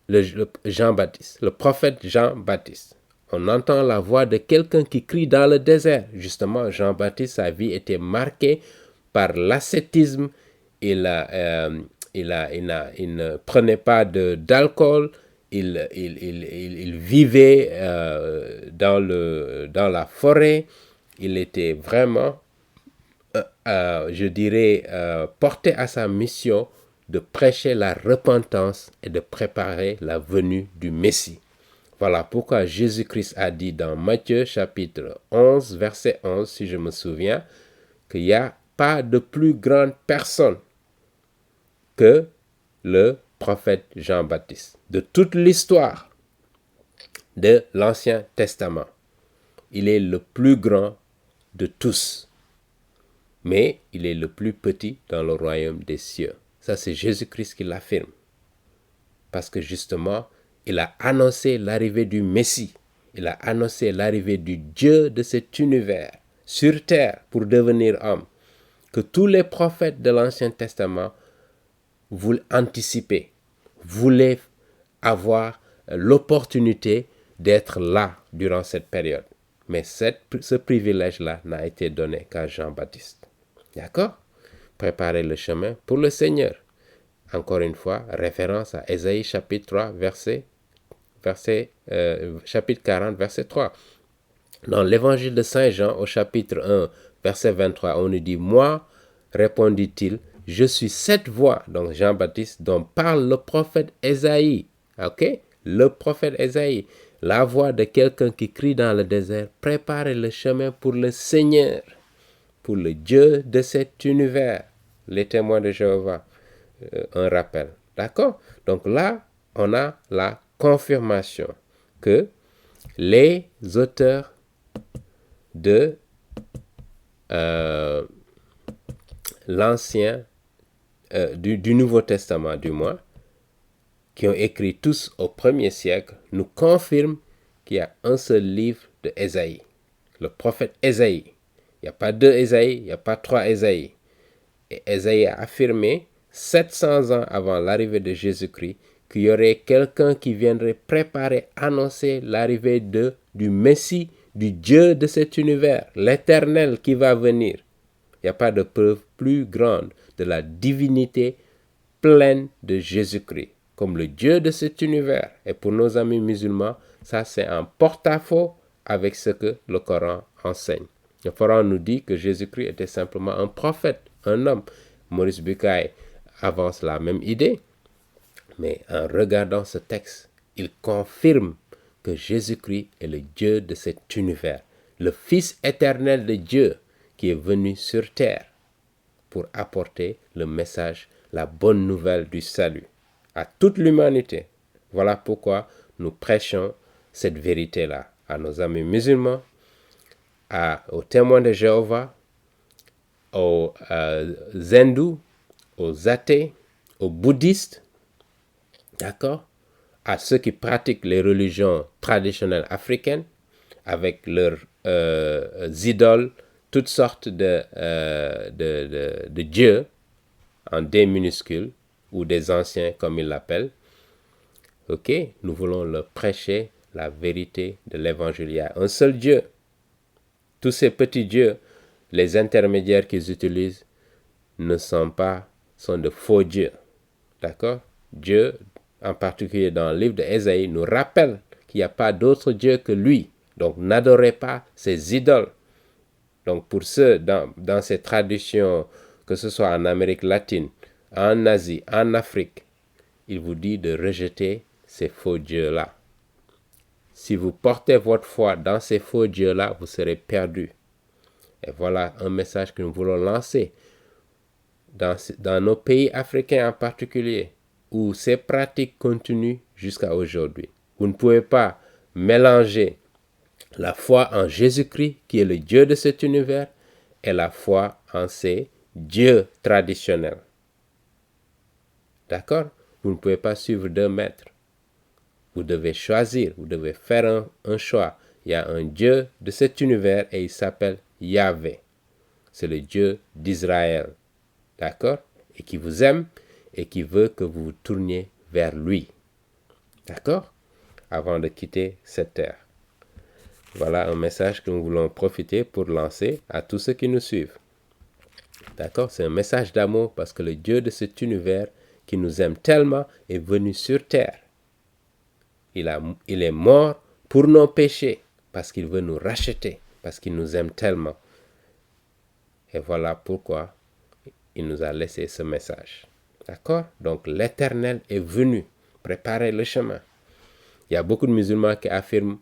Le Jean-Baptiste, le prophète Jean-Baptiste. On entend la voix de quelqu'un qui crie dans le désert. Justement, Jean-Baptiste, sa vie était marquée par l'ascétisme. Il ne prenait pas d'alcool. Il vivait dans la forêt. Il était vraiment, je dirais, porté à sa mission de prêcher la repentance et de préparer la venue du Messie. Voilà pourquoi Jésus-Christ a dit dans Matthieu chapitre 11, verset 11, si je me souviens, qu'il n'y a pas de plus grande personne que le prophète Jean-Baptiste. De toute l'histoire de l'Ancien Testament, il est le plus grand de tous, mais il est le plus petit dans le royaume des cieux. Ça, c'est Jésus-Christ qui l'affirme. Parce que justement, il a annoncé l'arrivée du Messie. Il a annoncé l'arrivée du Dieu de cet univers sur terre pour devenir homme. Que tous les prophètes de l'Ancien Testament voulaient anticiper, voulaient avoir l'opportunité d'être là durant cette période. Mais ce privilège-là n'a été donné qu'à Jean-Baptiste. D'accord? Préparer le chemin pour le Seigneur. Encore une fois, référence à Ésaïe chapitre 3, chapitre 40, verset 3. Dans l'évangile de Saint Jean, au chapitre 1, verset 23, on nous dit « Moi, répondit-il, je suis cette voix, donc Jean-Baptiste, dont parle le prophète Ésaïe. » Ok? Le prophète Ésaïe, la voix de quelqu'un qui crie dans le désert, « Préparez le chemin pour le Seigneur, pour le Dieu de cet univers. » Les témoins de Jéhovah, un rappel. D'accord? Donc là, on a la confirmation que les auteurs de l'Ancien, du Nouveau Testament du moins, qui ont écrit tous au 1er siècle, nous confirment qu'il y a un seul livre de Ésaïe, le prophète Ésaïe. Il n'y a pas deux Ésaïe, il n'y a pas trois Ésaïe. Et Ésaïe a affirmé, 700 ans avant l'arrivée de Jésus-Christ, qu'il y aurait quelqu'un qui viendrait préparer, annoncer l'arrivée du Messie, du Dieu de cet univers, l'Éternel qui va venir. Il n'y a pas de preuve plus grande de la divinité pleine de Jésus-Christ, comme le Dieu de cet univers. Et pour nos amis musulmans, ça c'est un porte-à-faux avec ce que le Coran enseigne. Le Coran nous dit que Jésus-Christ était simplement un prophète, un homme. Maurice Bucaille avance la même idée, mais en regardant ce texte, il confirme que Jésus-Christ est le Dieu de cet univers, le Fils éternel de Dieu qui est venu sur terre pour apporter le message, la bonne nouvelle du salut à toute l'humanité. Voilà pourquoi nous prêchons cette vérité-là à nos amis musulmans, aux témoins de Jéhovah, aux hindous, aux athées, aux bouddhistes, d'accord, à ceux qui pratiquent les religions traditionnelles africaines avec leurs idoles, toutes sortes de dieux en D minuscule ou des anciens comme ils l'appellent. Ok, nous voulons leur prêcher la vérité de l'évangile. Il y a un seul Dieu. Tous ces petits dieux, les intermédiaires qu'ils utilisent sont de faux dieux. D'accord? Dieu, en particulier dans le livre d'Ésaïe, nous rappelle qu'il n'y a pas d'autre Dieu que lui. Donc, n'adorez pas ces idoles. Donc, pour ceux dans ces traditions, que ce soit en Amérique latine, en Asie, en Afrique, il vous dit de rejeter ces faux dieux-là. Si vous portez votre foi dans ces faux dieux-là, vous serez perdus. Et voilà un message que nous voulons lancer dans nos pays africains en particulier, où ces pratiques continuent jusqu'à aujourd'hui. Vous ne pouvez pas mélanger la foi en Jésus-Christ, qui est le Dieu de cet univers, et la foi en ces dieux traditionnels. D'accord? Vous ne pouvez pas suivre deux maîtres. Vous devez choisir, vous devez faire un choix. Il y a un Dieu de cet univers et il s'appelle Yahvé. C'est le Dieu d'Israël. D'accord? Et qui vous aime et qui veut que vous vous tourniez vers lui. D'accord? Avant de quitter cette terre. Voilà un message que nous voulons profiter pour lancer à tous ceux qui nous suivent. D'accord? C'est un message d'amour parce que le Dieu de cet univers qui nous aime tellement est venu sur terre. Il est mort pour nos péchés parce qu'il veut nous racheter, parce qu'il nous aime tellement. Et voilà pourquoi il nous a laissé ce message. D'accord? Donc l'Éternel est venu préparer le chemin. Il y a beaucoup de musulmans qui affirment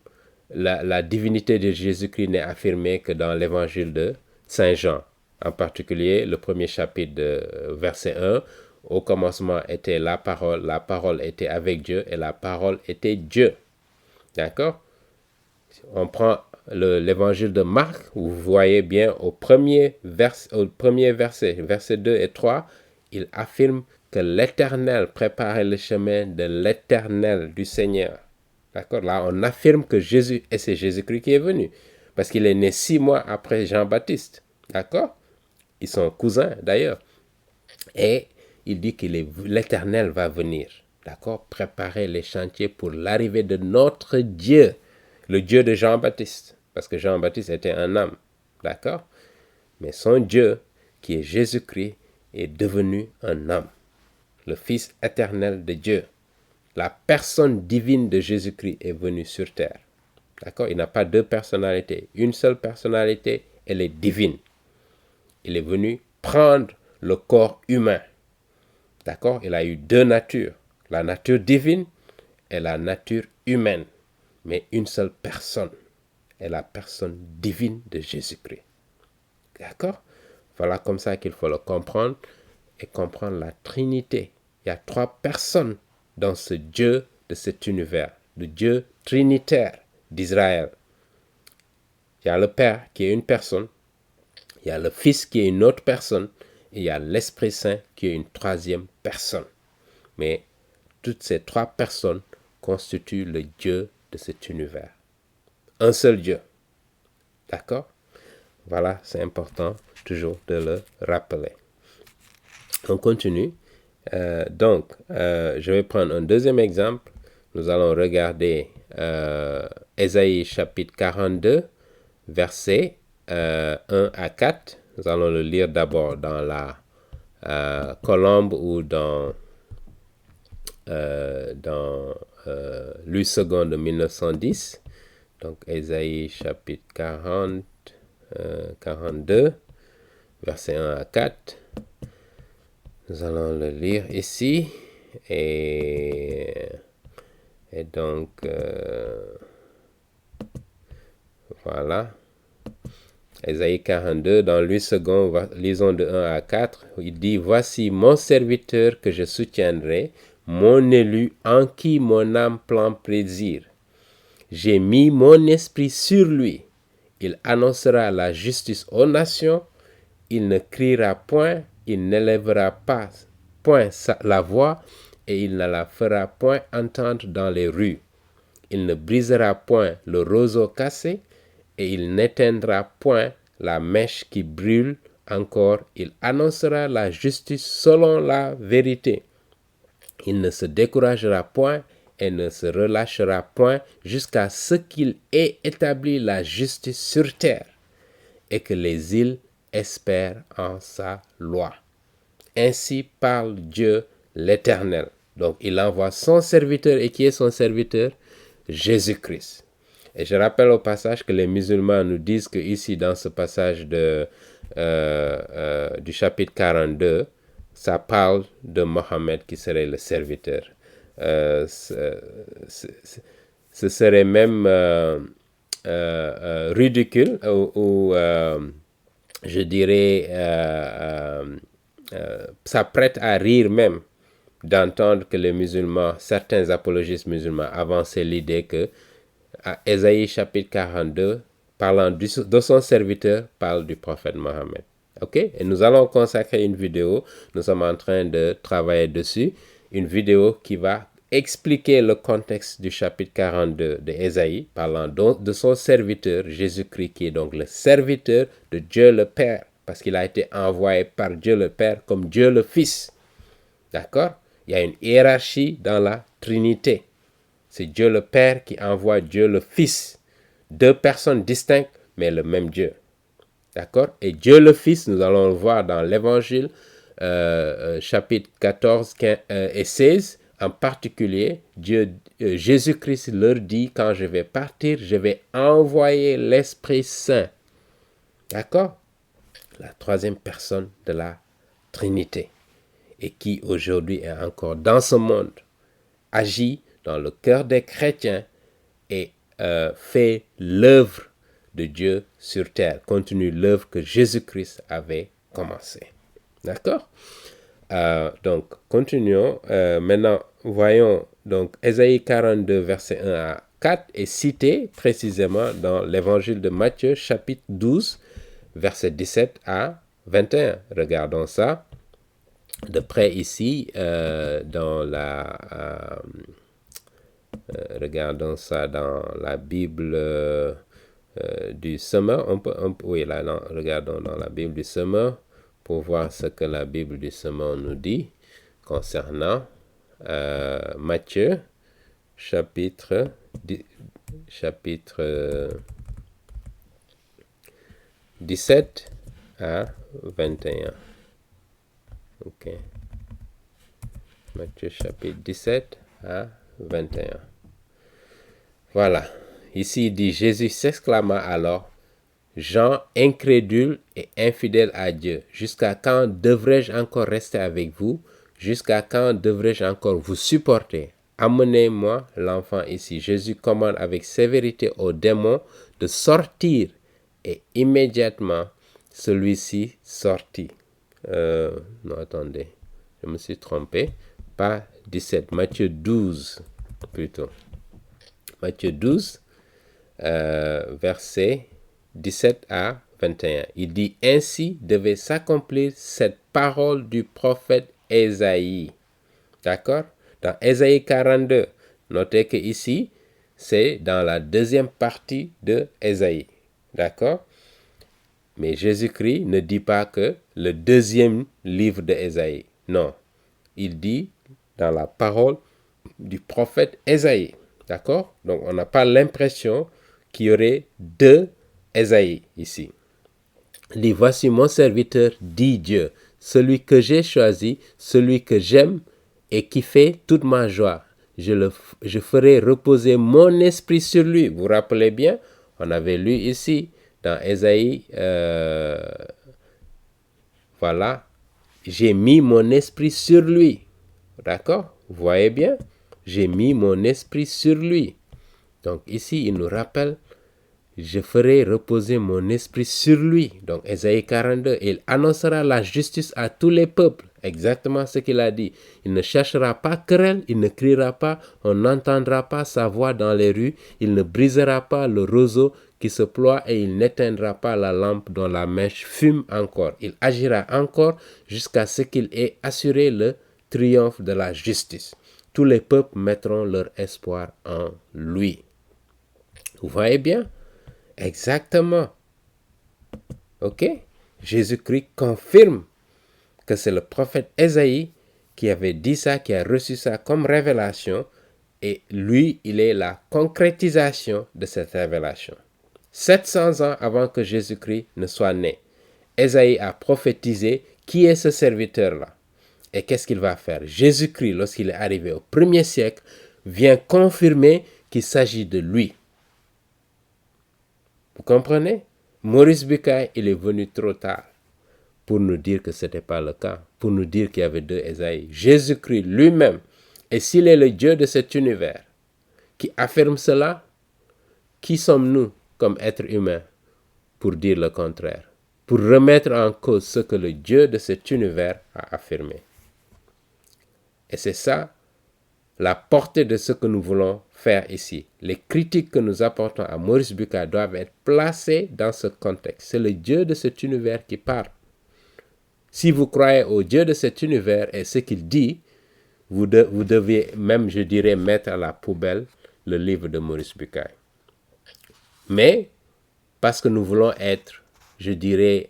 la divinité de Jésus-Christ n'est affirmée que dans l'évangile de Saint Jean. En particulier, le premier chapitre, verset 1. Au commencement était la parole était avec Dieu et la parole était Dieu. D'accord? On prend l'évangile de Marc, vous voyez bien au premier verset, verset 2 et 3, il affirme que l'Éternel préparait le chemin de l'Éternel, du Seigneur. D'accord? Là, on affirme que Jésus, et c'est Jésus-Christ qui est venu, parce qu'il est né 6 mois après Jean-Baptiste. D'accord? Ils sont cousins d'ailleurs. Et il dit que l'Éternel va venir. D'accord? Préparer les chantiers pour l'arrivée de notre Dieu, le Dieu de Jean-Baptiste. Parce que Jean-Baptiste était un homme. D'accord? Mais son Dieu, qui est Jésus-Christ, est devenu un homme. Le Fils éternel de Dieu. La personne divine de Jésus-Christ est venue sur terre. D'accord? Il n'a pas deux personnalités. Une seule personnalité, elle est divine. Il est venu prendre le corps humain. D'accord? Il a eu deux natures. La nature divine et la nature humaine. Mais une seule personne est la personne divine de Jésus-Christ. D'accord? Voilà comme ça qu'il faut le comprendre et comprendre la Trinité. Il y a 3 personnes dans ce Dieu de cet univers, le Dieu trinitaire d'Israël. Il y a le Père qui est une personne, il y a le Fils qui est une autre personne, et il y a l'Esprit Saint qui est une 3e personne. Mais toutes ces 3 personnes constituent le Dieu de cet univers. Un seul Dieu. D'accord? Voilà, c'est important toujours de le rappeler. On continue. Je vais prendre un deuxième exemple. Nous allons regarder Ésaïe chapitre 42, versets 1 à 4. Nous allons le lire d'abord dans la colombe ou dans Louis II de 1910. Donc Ésaïe chapitre 42, versets 1 à 4. Nous allons le lire ici. Et donc, voilà. Ésaïe 42, dans Louis II, lisons de 1 à 4. Il dit, « Voici mon serviteur que je soutiendrai, mon élu en qui mon âme prend plaisir. J'ai mis mon esprit sur lui. Il annoncera la justice aux nations. Il ne criera point, il n'élèvera pas point la voix, et il ne la fera point entendre dans les rues. Il ne brisera point le roseau cassé, et il n'éteindra point la mèche qui brûle encore. Il annoncera la justice selon la vérité. Il ne se découragera point et ne se relâchera point jusqu'à ce qu'il ait établi la justice sur terre et que les îles espèrent en sa loi. Ainsi parle Dieu l'Éternel. » Donc il envoie son serviteur. Et qui est son serviteur? Jésus-Christ. Et je rappelle au passage que les musulmans nous disent que ici dans ce passage du chapitre 42, ça parle de Mohammed qui serait le serviteur. Ce serait même ridicule ou je dirais ça prête à rire même d'entendre que les musulmans, certains apologistes musulmans avançaient l'idée que Ésaïe chapitre 42, parlant de son serviteur, parle du prophète Mohammed. Ok? Et nous allons consacrer une vidéo, nous sommes en train de travailler dessus, une vidéo qui va expliquer le contexte du chapitre 42 de Ésaïe, parlant de son serviteur Jésus-Christ, qui est donc le serviteur de Dieu le Père, parce qu'il a été envoyé par Dieu le Père comme Dieu le Fils. D'accord? Il y a une hiérarchie dans la Trinité. C'est Dieu le Père qui envoie Dieu le Fils. 2 personnes distinctes, mais le même Dieu. D'accord? Et Dieu le Fils, nous allons le voir dans l'Évangile, chapitre 14 15, et 16, en particulier, Jésus-Christ leur dit, quand je vais partir, je vais envoyer l'Esprit Saint. D'accord? La 3e personne de la Trinité. Et qui aujourd'hui est encore dans ce monde, agit dans le cœur des chrétiens et fait l'œuvre de Dieu sur terre, continue l'œuvre que Jésus-Christ avait commencée. D'accord? Donc, continuons. Maintenant, voyons, donc, Ésaïe 42, verset 1 à 4 est cité précisément dans l'évangile de Matthieu, chapitre 12, verset 17 à 21. Regardons ça. de près ici, regardons ça dans la Bible du Semeur. Oui, là, non, regardons dans la Bible du Semeur pour voir ce que la Bible du Semeur nous dit concernant Matthieu, chapitre 17 à 21. Ok. Matthieu chapitre 17 à 21. Voilà. Ici, il dit, Jésus s'exclama alors, Jean, incrédule et infidèle à Dieu, jusqu'à quand devrais-je encore rester avec vous? Jusqu'à quand devrais-je encore vous supporter? Amenez-moi l'enfant ici. Jésus commande avec sévérité au démon de sortir, et immédiatement, celui-ci sortit. Non, attendez, je me suis trompé. Pas 17, Matthieu 12 plutôt. Matthieu 12, verset 17 à 21. Il dit, ainsi devait s'accomplir cette parole du prophète Ésaïe. D'accord? Dans Ésaïe 42, notez que ici, c'est dans la deuxième partie de Ésaïe. D'accord? Mais Jésus-Christ ne dit pas que le deuxième livre de Ésaïe. Non. Il dit dans la parole du prophète Ésaïe. D'accord? Donc, on n'a pas l'impression qu'il y aurait deux Ésaïe ici. Il dit, voici mon serviteur, dit Dieu, celui que j'ai choisi, celui que j'aime et qui fait toute ma joie. Je ferai reposer mon esprit sur lui. Vous vous rappelez bien, on avait lu ici dans Ésaïe, voilà, j'ai mis mon esprit sur lui. D'accord? Vous voyez bien? J'ai mis mon esprit sur lui. Donc ici, il nous rappelle, je ferai reposer mon esprit sur lui. Donc Ésaïe 42, il annoncera la justice à tous les peuples. Exactement ce qu'il a dit. Il ne cherchera pas querelle, il ne criera pas, on n'entendra pas sa voix dans les rues, il ne brisera pas le roseau qui se ploie et il n'éteindra pas la lampe dont la mèche fume encore. Il agira encore jusqu'à ce qu'il ait assuré le triomphe de la justice. Tous les peuples mettront leur espoir en lui. Vous voyez bien? Exactement. Ok? Jésus-Christ confirme que c'est le prophète Ésaïe qui avait dit ça, qui a reçu ça comme révélation, et lui, il est la concrétisation de cette révélation. 700 ans avant que Jésus-Christ ne soit né, Ésaïe a prophétisé qui est ce serviteur-là. Et qu'est-ce qu'il va faire? Jésus-Christ, lorsqu'il est arrivé au 1er siècle, vient confirmer qu'il s'agit de lui. Vous comprenez? Maurice Bucaille, il est venu trop tard pour nous dire que ce n'était pas le cas, pour nous dire qu'il y avait deux Ésaïe. Jésus-Christ lui-même, et s'il est le Dieu de cet univers, qui affirme cela, qui sommes-nous comme êtres humains pour dire le contraire, pour remettre en cause ce que le Dieu de cet univers a affirmé? Et c'est ça la portée de ce que nous voulons faire ici. Les critiques que nous apportons à Maurice Bucaille doivent être placées dans ce contexte. C'est le Dieu de cet univers qui parle. Si vous croyez au Dieu de cet univers et ce qu'il dit, vous devez même, je dirais, mettre à la poubelle le livre de Maurice Bucaille. Mais, parce que nous voulons être, je dirais,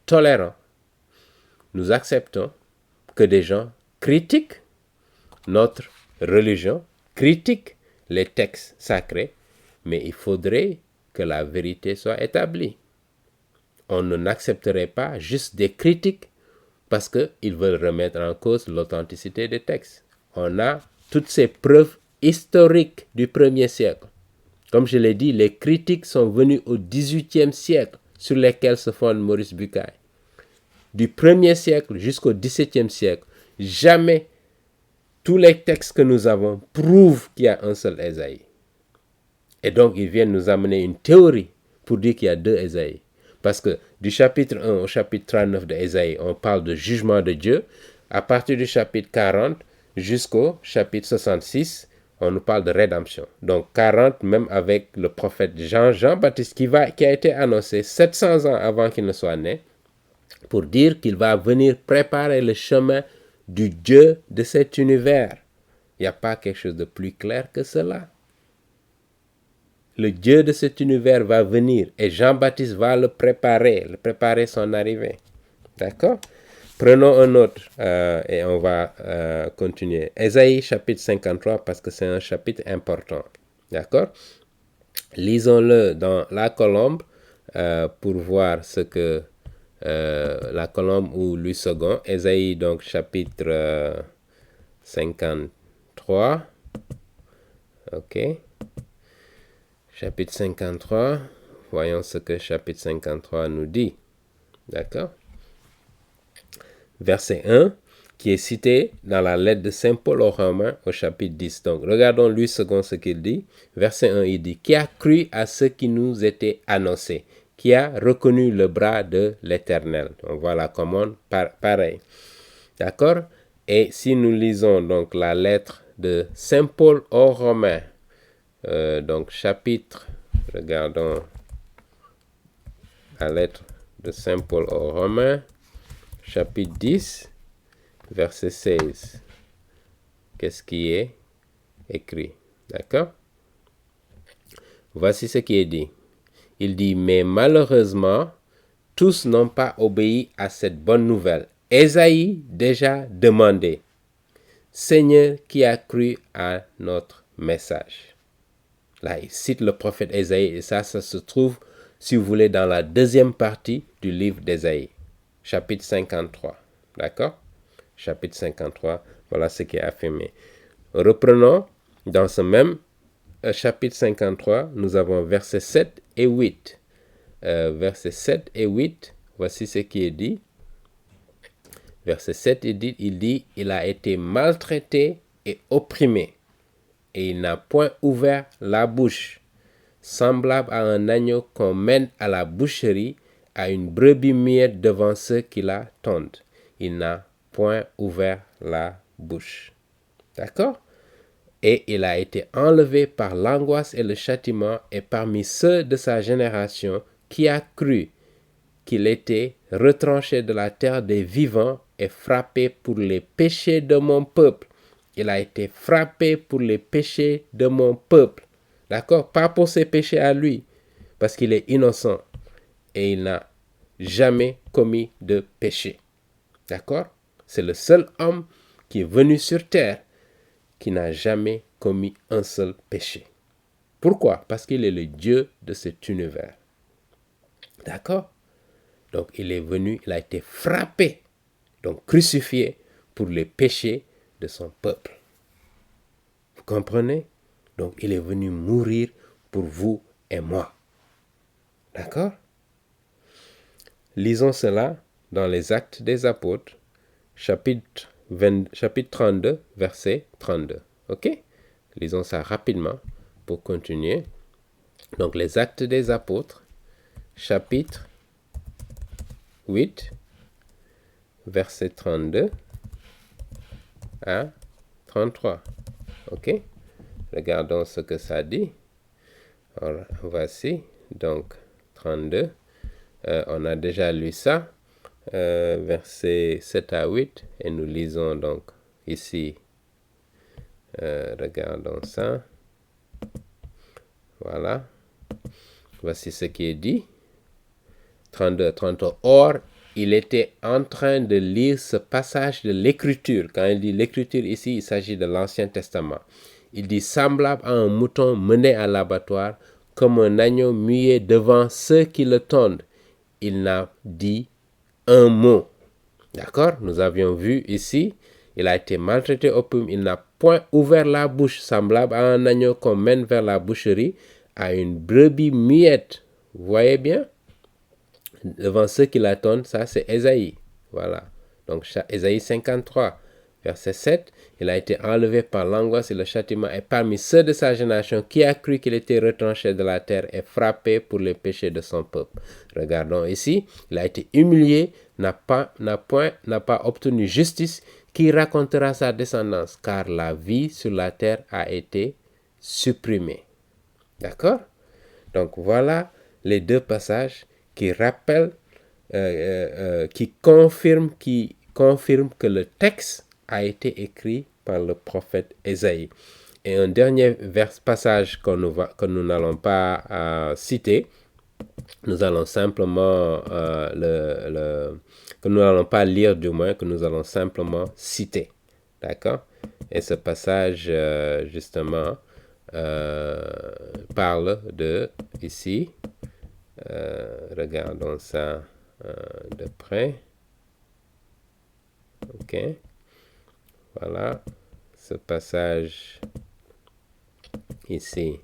tolérants, nous acceptons que des gens critiquent notre religion, critiquent les textes sacrés, mais il faudrait que la vérité soit établie. On n'accepterait pas juste des critiques parce qu'ils veulent remettre en cause l'authenticité des textes. On a toutes ces preuves historiques du 1er siècle. Comme je l'ai dit, les critiques sont venues au 18e siècle sur lesquelles se fonde Maurice Bucaille. Du 1er siècle jusqu'au 17e siècle, jamais tous les textes que nous avons prouvent qu'il y a un seul Ésaïe. Et donc, ils viennent nous amener une théorie pour dire qu'il y a deux Ésaïe. Parce que du chapitre 1 au chapitre 39 de Ésaïe, on parle de jugement de Dieu. À partir du chapitre 40 jusqu'au chapitre 66, on nous parle de rédemption. Donc 40, même avec le prophète Jean-Baptiste qui a été annoncé 700 ans avant qu'il ne soit né. pour dire qu'il va venir préparer le chemin du Dieu de cet univers. Il n'y a pas quelque chose de plus clair que cela. Le Dieu de cet univers va venir et Jean-Baptiste va le préparer son arrivée. D'accord? Prenons un autre et on va continuer. Ésaïe chapitre 53 parce que c'est un chapitre important. D'accord? Lisons-le dans la colombe pour voir ce que la colombe ou Louis II. Ésaïe donc chapitre 53. Ok. Chapitre 53. Voyons ce que chapitre 53 nous dit. D'accord? Verset 1, qui est cité dans la lettre de Saint Paul aux Romains au chapitre 10. Donc, regardons Louis II ce qu'il dit. Verset 1, il dit « Qui a cru à ce qui nous était annoncé, qui a reconnu le bras de l'Éternel. » On voit la commande pareil. D'accord? Et si nous lisons donc la lettre de Saint Paul aux Romains, donc chapitre, regardons la lettre de Saint Paul aux Romains, chapitre 10, verset 16. Qu'est-ce qui est écrit? D'accord? Voici ce qui est dit. Il dit, mais malheureusement, tous n'ont pas obéi à cette bonne nouvelle. Ésaïe déjà demandé, Seigneur, qui a cru à notre message? Là, il cite le prophète Ésaïe et ça se trouve, si vous voulez, dans la deuxième partie du livre d'Ésaïe, chapitre 53. D'accord? Chapitre 53, voilà ce qui est affirmé. Reprenons dans ce même chapitre 53, nous avons versets 7 et 8. Versets 7 et 8, voici ce qui est dit. Verset 7, il dit, il a été maltraité et opprimé, et il n'a point ouvert la bouche, semblable à un agneau qu'on mène à la boucherie, à une brebis muette devant ceux qui la tondent. Il n'a point ouvert la bouche. D'accord? Et il a été enlevé par l'angoisse et le châtiment, et parmi ceux de sa génération qui a cru qu'il était retranché de la terre des vivants et frappé pour les péchés de mon peuple. Il a été frappé pour les péchés de mon peuple. D'accord? Pas pour ses péchés à lui, parce qu'il est innocent et il n'a jamais commis de péché. D'accord? C'est le seul homme qui est venu sur terre qui n'a jamais commis un seul péché. Pourquoi? Parce qu'il est le Dieu de cet univers. D'accord? Donc il est venu, il a été frappé, donc crucifié pour les péchés de son peuple. Vous comprenez? Donc il est venu mourir pour vous et moi. D'accord? Lisons cela dans les Actes des Apôtres, chapitre 32, verset 32. Ok? Lisons ça rapidement pour continuer. Donc les Actes des Apôtres, chapitre 8, verset 32 à 33. Ok? Regardons ce que ça dit. Alors, voici, donc 32. On a déjà lu ça, versets 7 à 8, et nous lisons donc ici, regardons ça. Voilà. Voici ce qui est dit. 32 à 33. Or, il était en train de lire ce passage de l'Écriture. Quand il dit l'Écriture ici, il s'agit de l'Ancien Testament. Il dit, semblable à un mouton mené à l'abattoir, comme un agneau muet devant ceux qui le tondent. Il n'a dit un mot. D'accord? Nous avions vu ici, il a été maltraité au plume, il n'a point ouvert la bouche, semblable à un agneau qu'on mène vers la boucherie, à une brebis muette. Vous voyez bien? Devant ceux qui l'attendent, ça c'est Ésaïe. Voilà. Donc Ésaïe 53, verset 7. Il a été enlevé par l'angoisse et le châtiment, et parmi ceux de sa génération qui a cru qu'il était retranché de la terre et frappé pour les péchés de son peuple. Regardons ici, il a été humilié, n'a pas obtenu justice, qui racontera sa descendance, car la vie sur la terre a été supprimée. D'accord? Donc voilà les deux passages qui rappellent qui confirme que le texte a été écrit par le prophète Ésaïe. Et un dernier passage que nous n'allons pas citer, nous allons simplement que nous n'allons pas lire du moins, que nous allons simplement citer. D'accord? Et ce passage, justement, parle de, ici, regardons ça de près. Ok? Voilà, ce passage ici.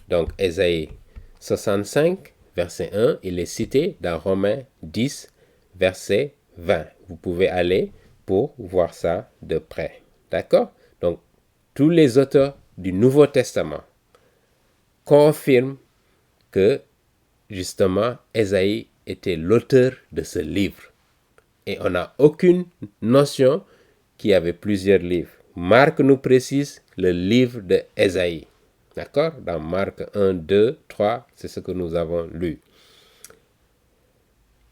Donc, Ésaïe 65, verset 1, il est cité dans Romains 10, verset 20. Vous pouvez aller pour voir ça de près. D'accord? Donc, tous les auteurs du Nouveau Testament confirment que, justement, Ésaïe était l'auteur de ce livre. Et on n'a aucune notion qu'il y avait plusieurs livres. Marc nous précise le livre de Ésaïe. D'accord? Dans Marc 1, 2, 3, c'est ce que nous avons lu.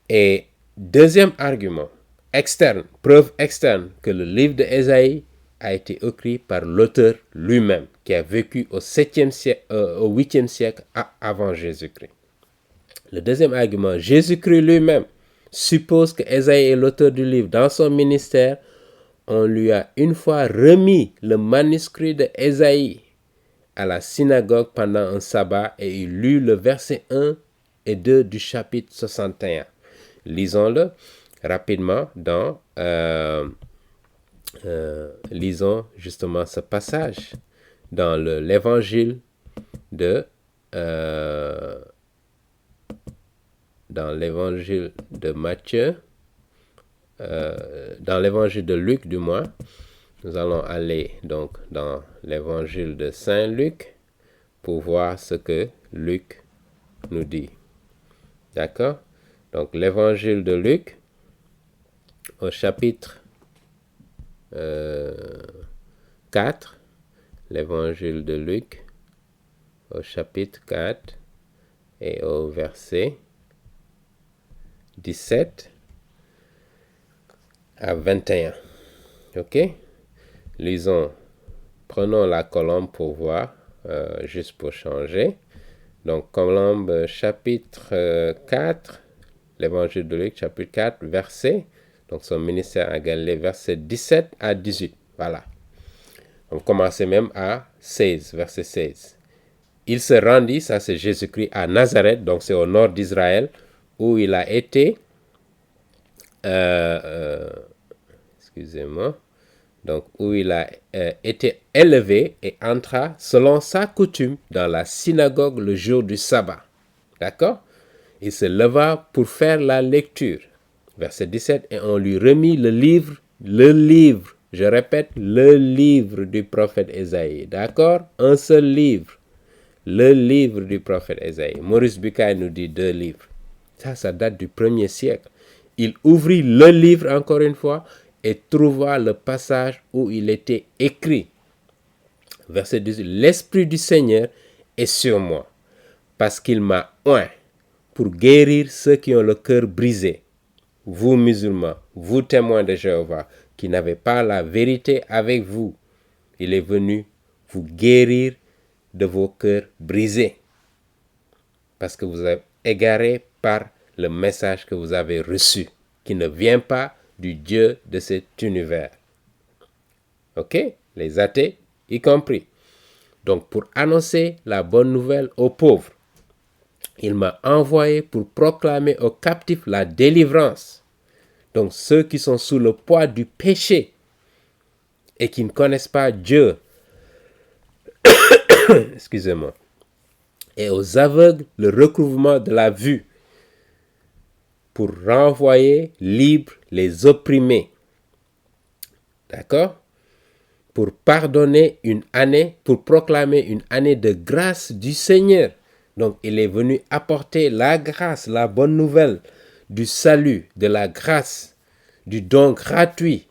Et deuxième argument, externe, preuve externe, que le livre de Ésaïe a été écrit par l'auteur lui-même, qui a vécu au 8e siècle avant Jésus-Christ. Le deuxième argument, Jésus-Christ lui-même suppose que Ésaïe est l'auteur du livre. Dans son ministère, on lui a une fois remis le manuscrit de Ésaïe à la synagogue pendant un sabbat et il lut le verset 1 et 2 du chapitre 61. Lisons-le rapidement lisons justement ce passage dans l'évangile de Matthieu, dans l'évangile de Luc du moins. Nous allons aller donc dans l'évangile de Saint Luc pour voir ce que Luc nous dit. D'accord? Donc l'évangile de Luc au chapitre 4. L'évangile de Luc au chapitre 4 et au verset 17 à 21. Ok? Lisons, prenons la colombe pour voir, juste pour changer. Donc, colombe chapitre 4, l'évangile de Luc, chapitre 4, verset, donc son ministère à Galilée, verset 17 à 18. Voilà. On commençait même à 16, verset 16. Il se rendit, ça c'est Jésus-Christ, à Nazareth, donc c'est au nord d'Israël, où il a été, excusez-moi, donc où il a été élevé et entra selon sa coutume dans la synagogue le jour du sabbat. D'accord? Il se leva pour faire la lecture. Verset 17, et on lui remit le livre, je répète, le livre du prophète Ésaïe. D'accord? Un seul livre. Le livre du prophète Ésaïe. Maurice Bucaille nous dit 2 livres. Ça date du 1er siècle. Il ouvrit le livre encore une fois et trouva le passage où il était écrit. Verset 18. L'Esprit du Seigneur est sur moi, parce qu'il m'a oint pour guérir ceux qui ont le cœur brisé. Vous musulmans, vous témoins de Jéhovah, qui n'avez pas la vérité avec vous, il est venu vous guérir de vos cœurs brisés, parce que vous êtes égarés par le message que vous avez reçu, qui ne vient pas du Dieu de cet univers. Ok? Les athées y compris. Donc, pour annoncer la bonne nouvelle aux pauvres, il m'a envoyé pour proclamer aux captifs la délivrance. Donc, ceux qui sont sous le poids du péché et qui ne connaissent pas Dieu, excusez-moi, et aux aveugles le recouvrement de la vue, pour renvoyer libres les opprimés. D'accord? Pour pardonner pour proclamer une année de grâce du Seigneur. Donc, il est venu apporter la grâce, la bonne nouvelle du salut, de la grâce, du don gratuit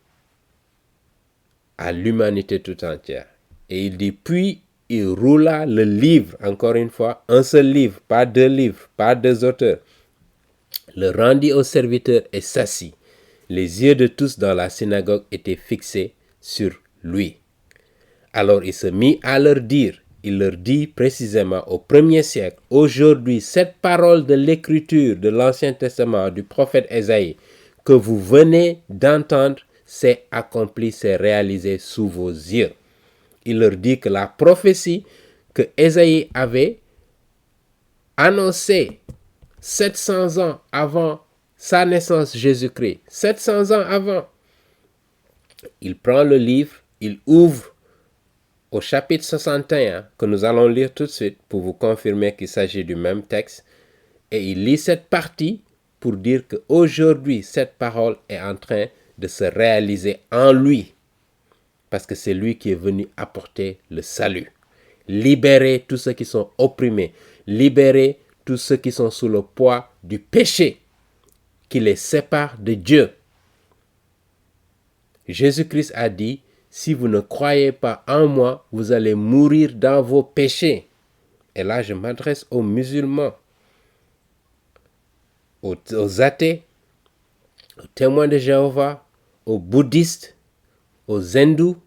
à l'humanité tout entière. Et il dit, puis il roula le livre, encore une fois, un seul livre, pas 2 livres, pas 2 auteurs. le rendit au serviteur et s'assit. Les yeux de tous dans la synagogue étaient fixés sur lui. Alors il se mit à leur dire, il leur dit précisément au 1er siècle, aujourd'hui, cette parole de l'écriture de l'Ancien Testament du prophète Ésaïe que vous venez d'entendre s'est accomplie, s'est réalisée sous vos yeux. Il leur dit que la prophétie que Ésaïe avait annoncée 700 ans avant sa naissance, Jésus-Christ, 700 ans avant, il prend le livre, il ouvre au chapitre 61, que nous allons lire tout de suite pour vous confirmer qu'il s'agit du même texte, et il lit cette partie pour dire qu'aujourd'hui, cette parole est en train de se réaliser en lui, parce que c'est lui qui est venu apporter le salut, libérer tous ceux qui sont opprimés, libérer tous ceux qui sont sous le poids du péché qui les sépare de Dieu. Jésus-Christ a dit, si vous ne croyez pas en moi, vous allez mourir dans vos péchés. Et là, je m'adresse aux musulmans, aux athées, aux témoins de Jéhovah, aux bouddhistes, aux hindous,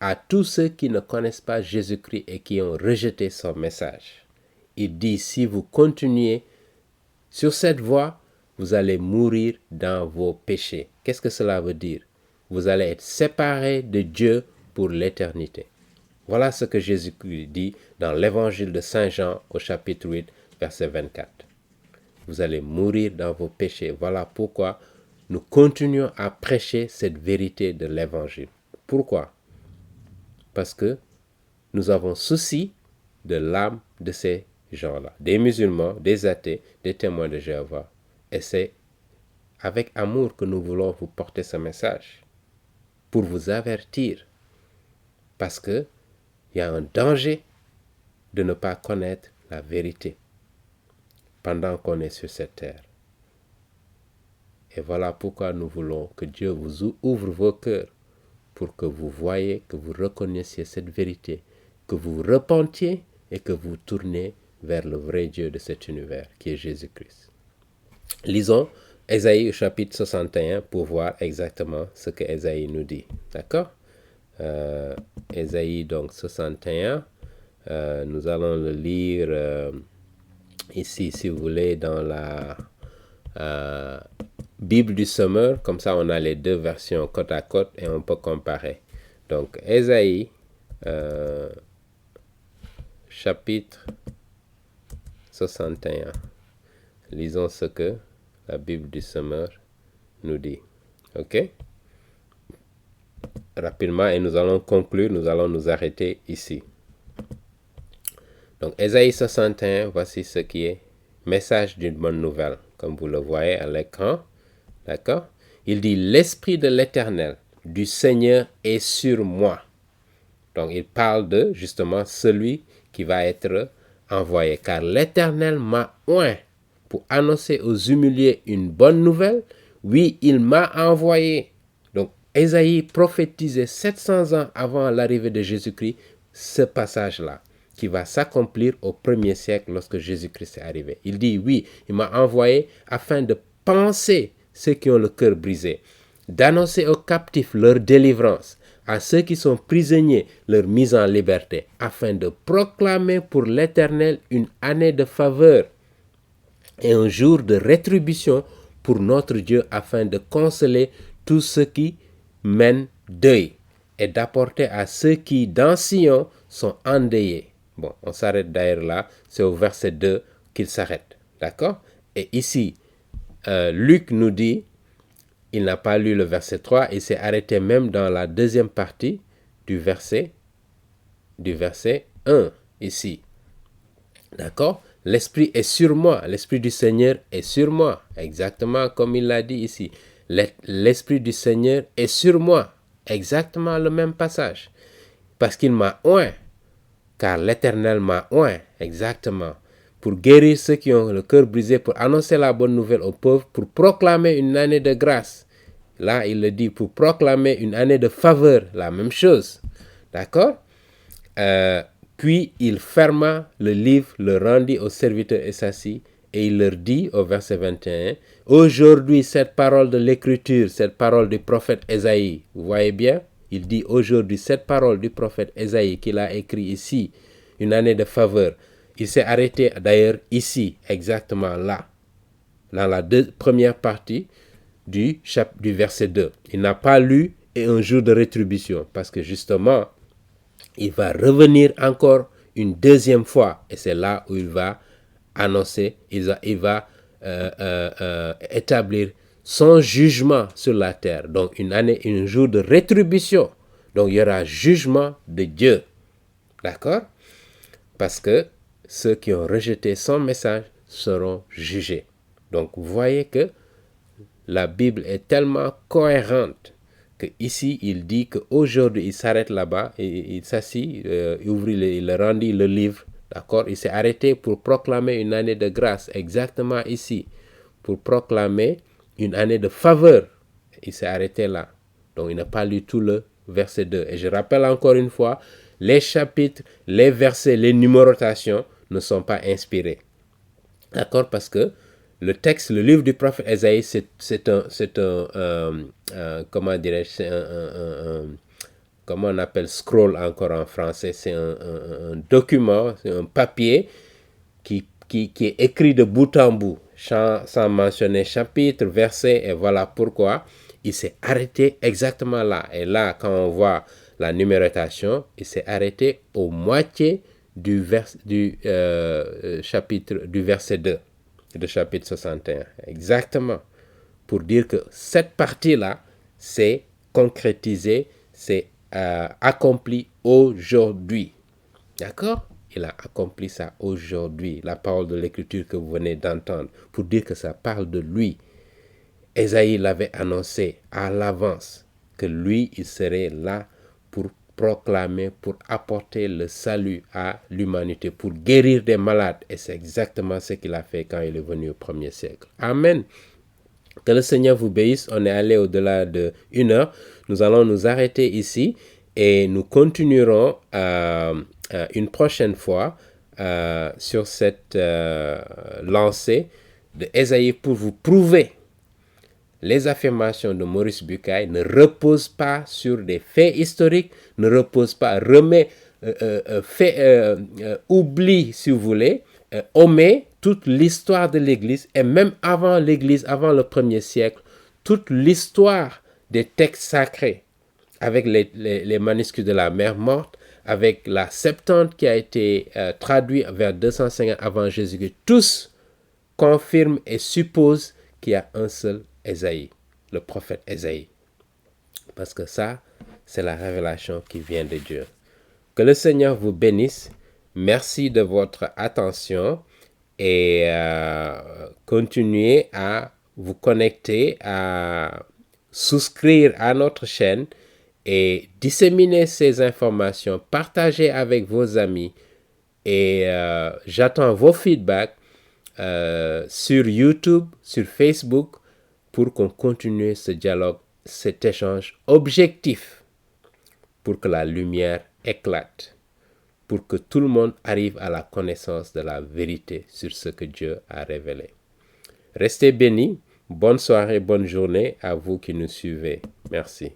à tous ceux qui ne connaissent pas Jésus-Christ et qui ont rejeté son message. Il dit, si vous continuez sur cette voie, vous allez mourir dans vos péchés. Qu'est-ce que cela veut dire? Vous allez être séparés de Dieu pour l'éternité. Voilà ce que Jésus-Christ dit dans l'évangile de Saint Jean au chapitre 8, verset 24. Vous allez mourir dans vos péchés. Voilà pourquoi nous continuons à prêcher cette vérité de l'évangile. Pourquoi? Parce que nous avons souci de l'âme de ces gens-là, des musulmans, des athées, des témoins de Jéhovah. Et c'est avec amour que nous voulons vous porter ce message, pour vous avertir, parce qu'il y a un danger de ne pas connaître la vérité pendant qu'on est sur cette terre. Et voilà pourquoi nous voulons que Dieu vous ouvre vos cœurs pour que vous voyez, que vous reconnaissiez cette vérité, que vous vous repentiez et que vous tournez vers le vrai Dieu de cet univers qui est Jésus-Christ. Lisons Ésaïe chapitre 61 pour voir exactement ce que Ésaïe nous dit. D'accord? Ésaïe donc 61, nous allons le lire ici si vous voulez dans la Bible du Semeur, comme ça on a les deux versions côte à côte et on peut comparer. Donc Ésaïe chapitre 61. Lisons ce que la Bible du Semeur nous dit. Ok? Rapidement, et nous allons conclure, nous allons nous arrêter ici. Donc, Ésaïe 61, voici ce qui est message d'une bonne nouvelle, comme vous le voyez à l'écran. D'accord? Il dit, l'Esprit de l'Éternel, du Seigneur est sur moi. Donc, il parle de, justement, celui qui va être envoyé. Car l'Éternel m'a oint pour annoncer aux humiliés une bonne nouvelle. Oui, il m'a envoyé. Donc, Ésaïe prophétisait 700 ans avant l'arrivée de Jésus-Christ ce passage-là, qui va s'accomplir au 1er siècle lorsque Jésus-Christ est arrivé. Il dit, oui, il m'a envoyé afin de panser ceux qui ont le cœur brisé, d'annoncer aux captifs leur délivrance, à ceux qui sont prisonniers leur mise en liberté, afin de proclamer pour l'Éternel une année de faveur et un jour de rétribution pour notre Dieu, afin de consoler tous ceux qui mènent deuil et d'apporter à ceux qui, dans Sion, sont endeuillés. Bon, on s'arrête d'ailleurs là, c'est au verset 2 qu'il s'arrête, d'accord? Et ici, Luc nous dit, il n'a pas lu le verset 3, il s'est arrêté même dans la deuxième partie du verset 1, ici, d'accord? L'Esprit est sur moi, l'Esprit du Seigneur est sur moi, exactement comme il l'a dit ici. L'Esprit du Seigneur est sur moi, exactement le même passage. Parce qu'il m'a oint, car l'Éternel m'a oint, exactement, pour guérir ceux qui ont le cœur brisé, pour annoncer la bonne nouvelle aux pauvres, pour proclamer une année de grâce. Là, il le dit, pour proclamer une année de faveur, la même chose. D'accord? Puis il ferma le livre, le rendit au serviteur et s'assit, et il leur dit au verset 21, « Aujourd'hui, cette parole de l'Écriture, cette parole du prophète Ésaïe, vous voyez bien, il dit aujourd'hui, cette parole du prophète Ésaïe qu'il a écrit ici, une année de faveur, il s'est arrêté d'ailleurs ici, exactement là, dans la première partie du verset 2. Il n'a pas lu « et un jour de rétribution » parce que justement, il va revenir encore une deuxième fois et c'est là où il va annoncer, il va établir son jugement sur la terre. Donc une année, un jour de rétribution. Donc il y aura jugement de Dieu. D'accord? Parce que ceux qui ont rejeté son message seront jugés. Donc vous voyez que la Bible est tellement cohérente que ici il dit qu'aujourd'hui il s'arrête là-bas et il s'assit, il rendit le livre, d'accord? Il s'est arrêté pour proclamer une année de grâce, exactement ici, pour proclamer une année de faveur. Il s'est arrêté là. Donc il n'a pas lu tout le verset 2. Et je rappelle encore une fois, les chapitres, les versets, les numérotations ne sont pas inspirés. D'accord? Parce que le texte, le livre du prophète Ésaïe, c'est un comment dirais-je, c'est comment on appelle scroll encore en français, c'est un document, c'est un papier qui est écrit de bout en bout, sans mentionner chapitre, verset, et voilà pourquoi il s'est arrêté exactement là. Et là, quand on voit la numérotation, il s'est arrêté aux moitiés du chapitre, du verset 2. De chapitre 61. Exactement. Pour dire que cette partie-là, c'est concrétisé, c'est accompli aujourd'hui. D'accord? Il a accompli ça aujourd'hui. La parole de l'Écriture que vous venez d'entendre. Pour dire que ça parle de lui. Ésaïe l'avait annoncé à l'avance que lui, il serait là pour proclamer, pour apporter le salut à l'humanité, pour guérir des malades. Et c'est exactement ce qu'il a fait quand il est venu au premier siècle. Amen. Que le Seigneur vous bénisse. On est allé au-delà de 1 heure. Nous allons nous arrêter ici et nous continuerons une prochaine fois sur cette lancée de Ésaïe pour vous prouver les affirmations de Maurice Bucaille ne reposent pas sur des faits historiques, ne reposent pas, oublie, si vous voulez, omet toute l'histoire de l'Église, et même avant l'Église, avant le premier siècle, toute l'histoire des textes sacrés, avec les manuscrits de la Mère morte, avec la Septante qui a été traduite vers 250 avant Jésus-Christ, tous confirment et supposent qu'il y a un seul Ésaïe, le prophète Ésaïe. Parce que ça, c'est la révélation qui vient de Dieu. Que le Seigneur vous bénisse. Merci de votre attention et continuez à vous connecter, à souscrire à notre chaîne et disséminer ces informations, partagez avec vos amis et j'attends vos feedbacks sur YouTube, sur Facebook, pour qu'on continue ce dialogue, cet échange objectif, pour que la lumière éclate, pour que tout le monde arrive à la connaissance de la vérité sur ce que Dieu a révélé. Restez bénis, bonne soirée, bonne journée à vous qui nous suivez. Merci.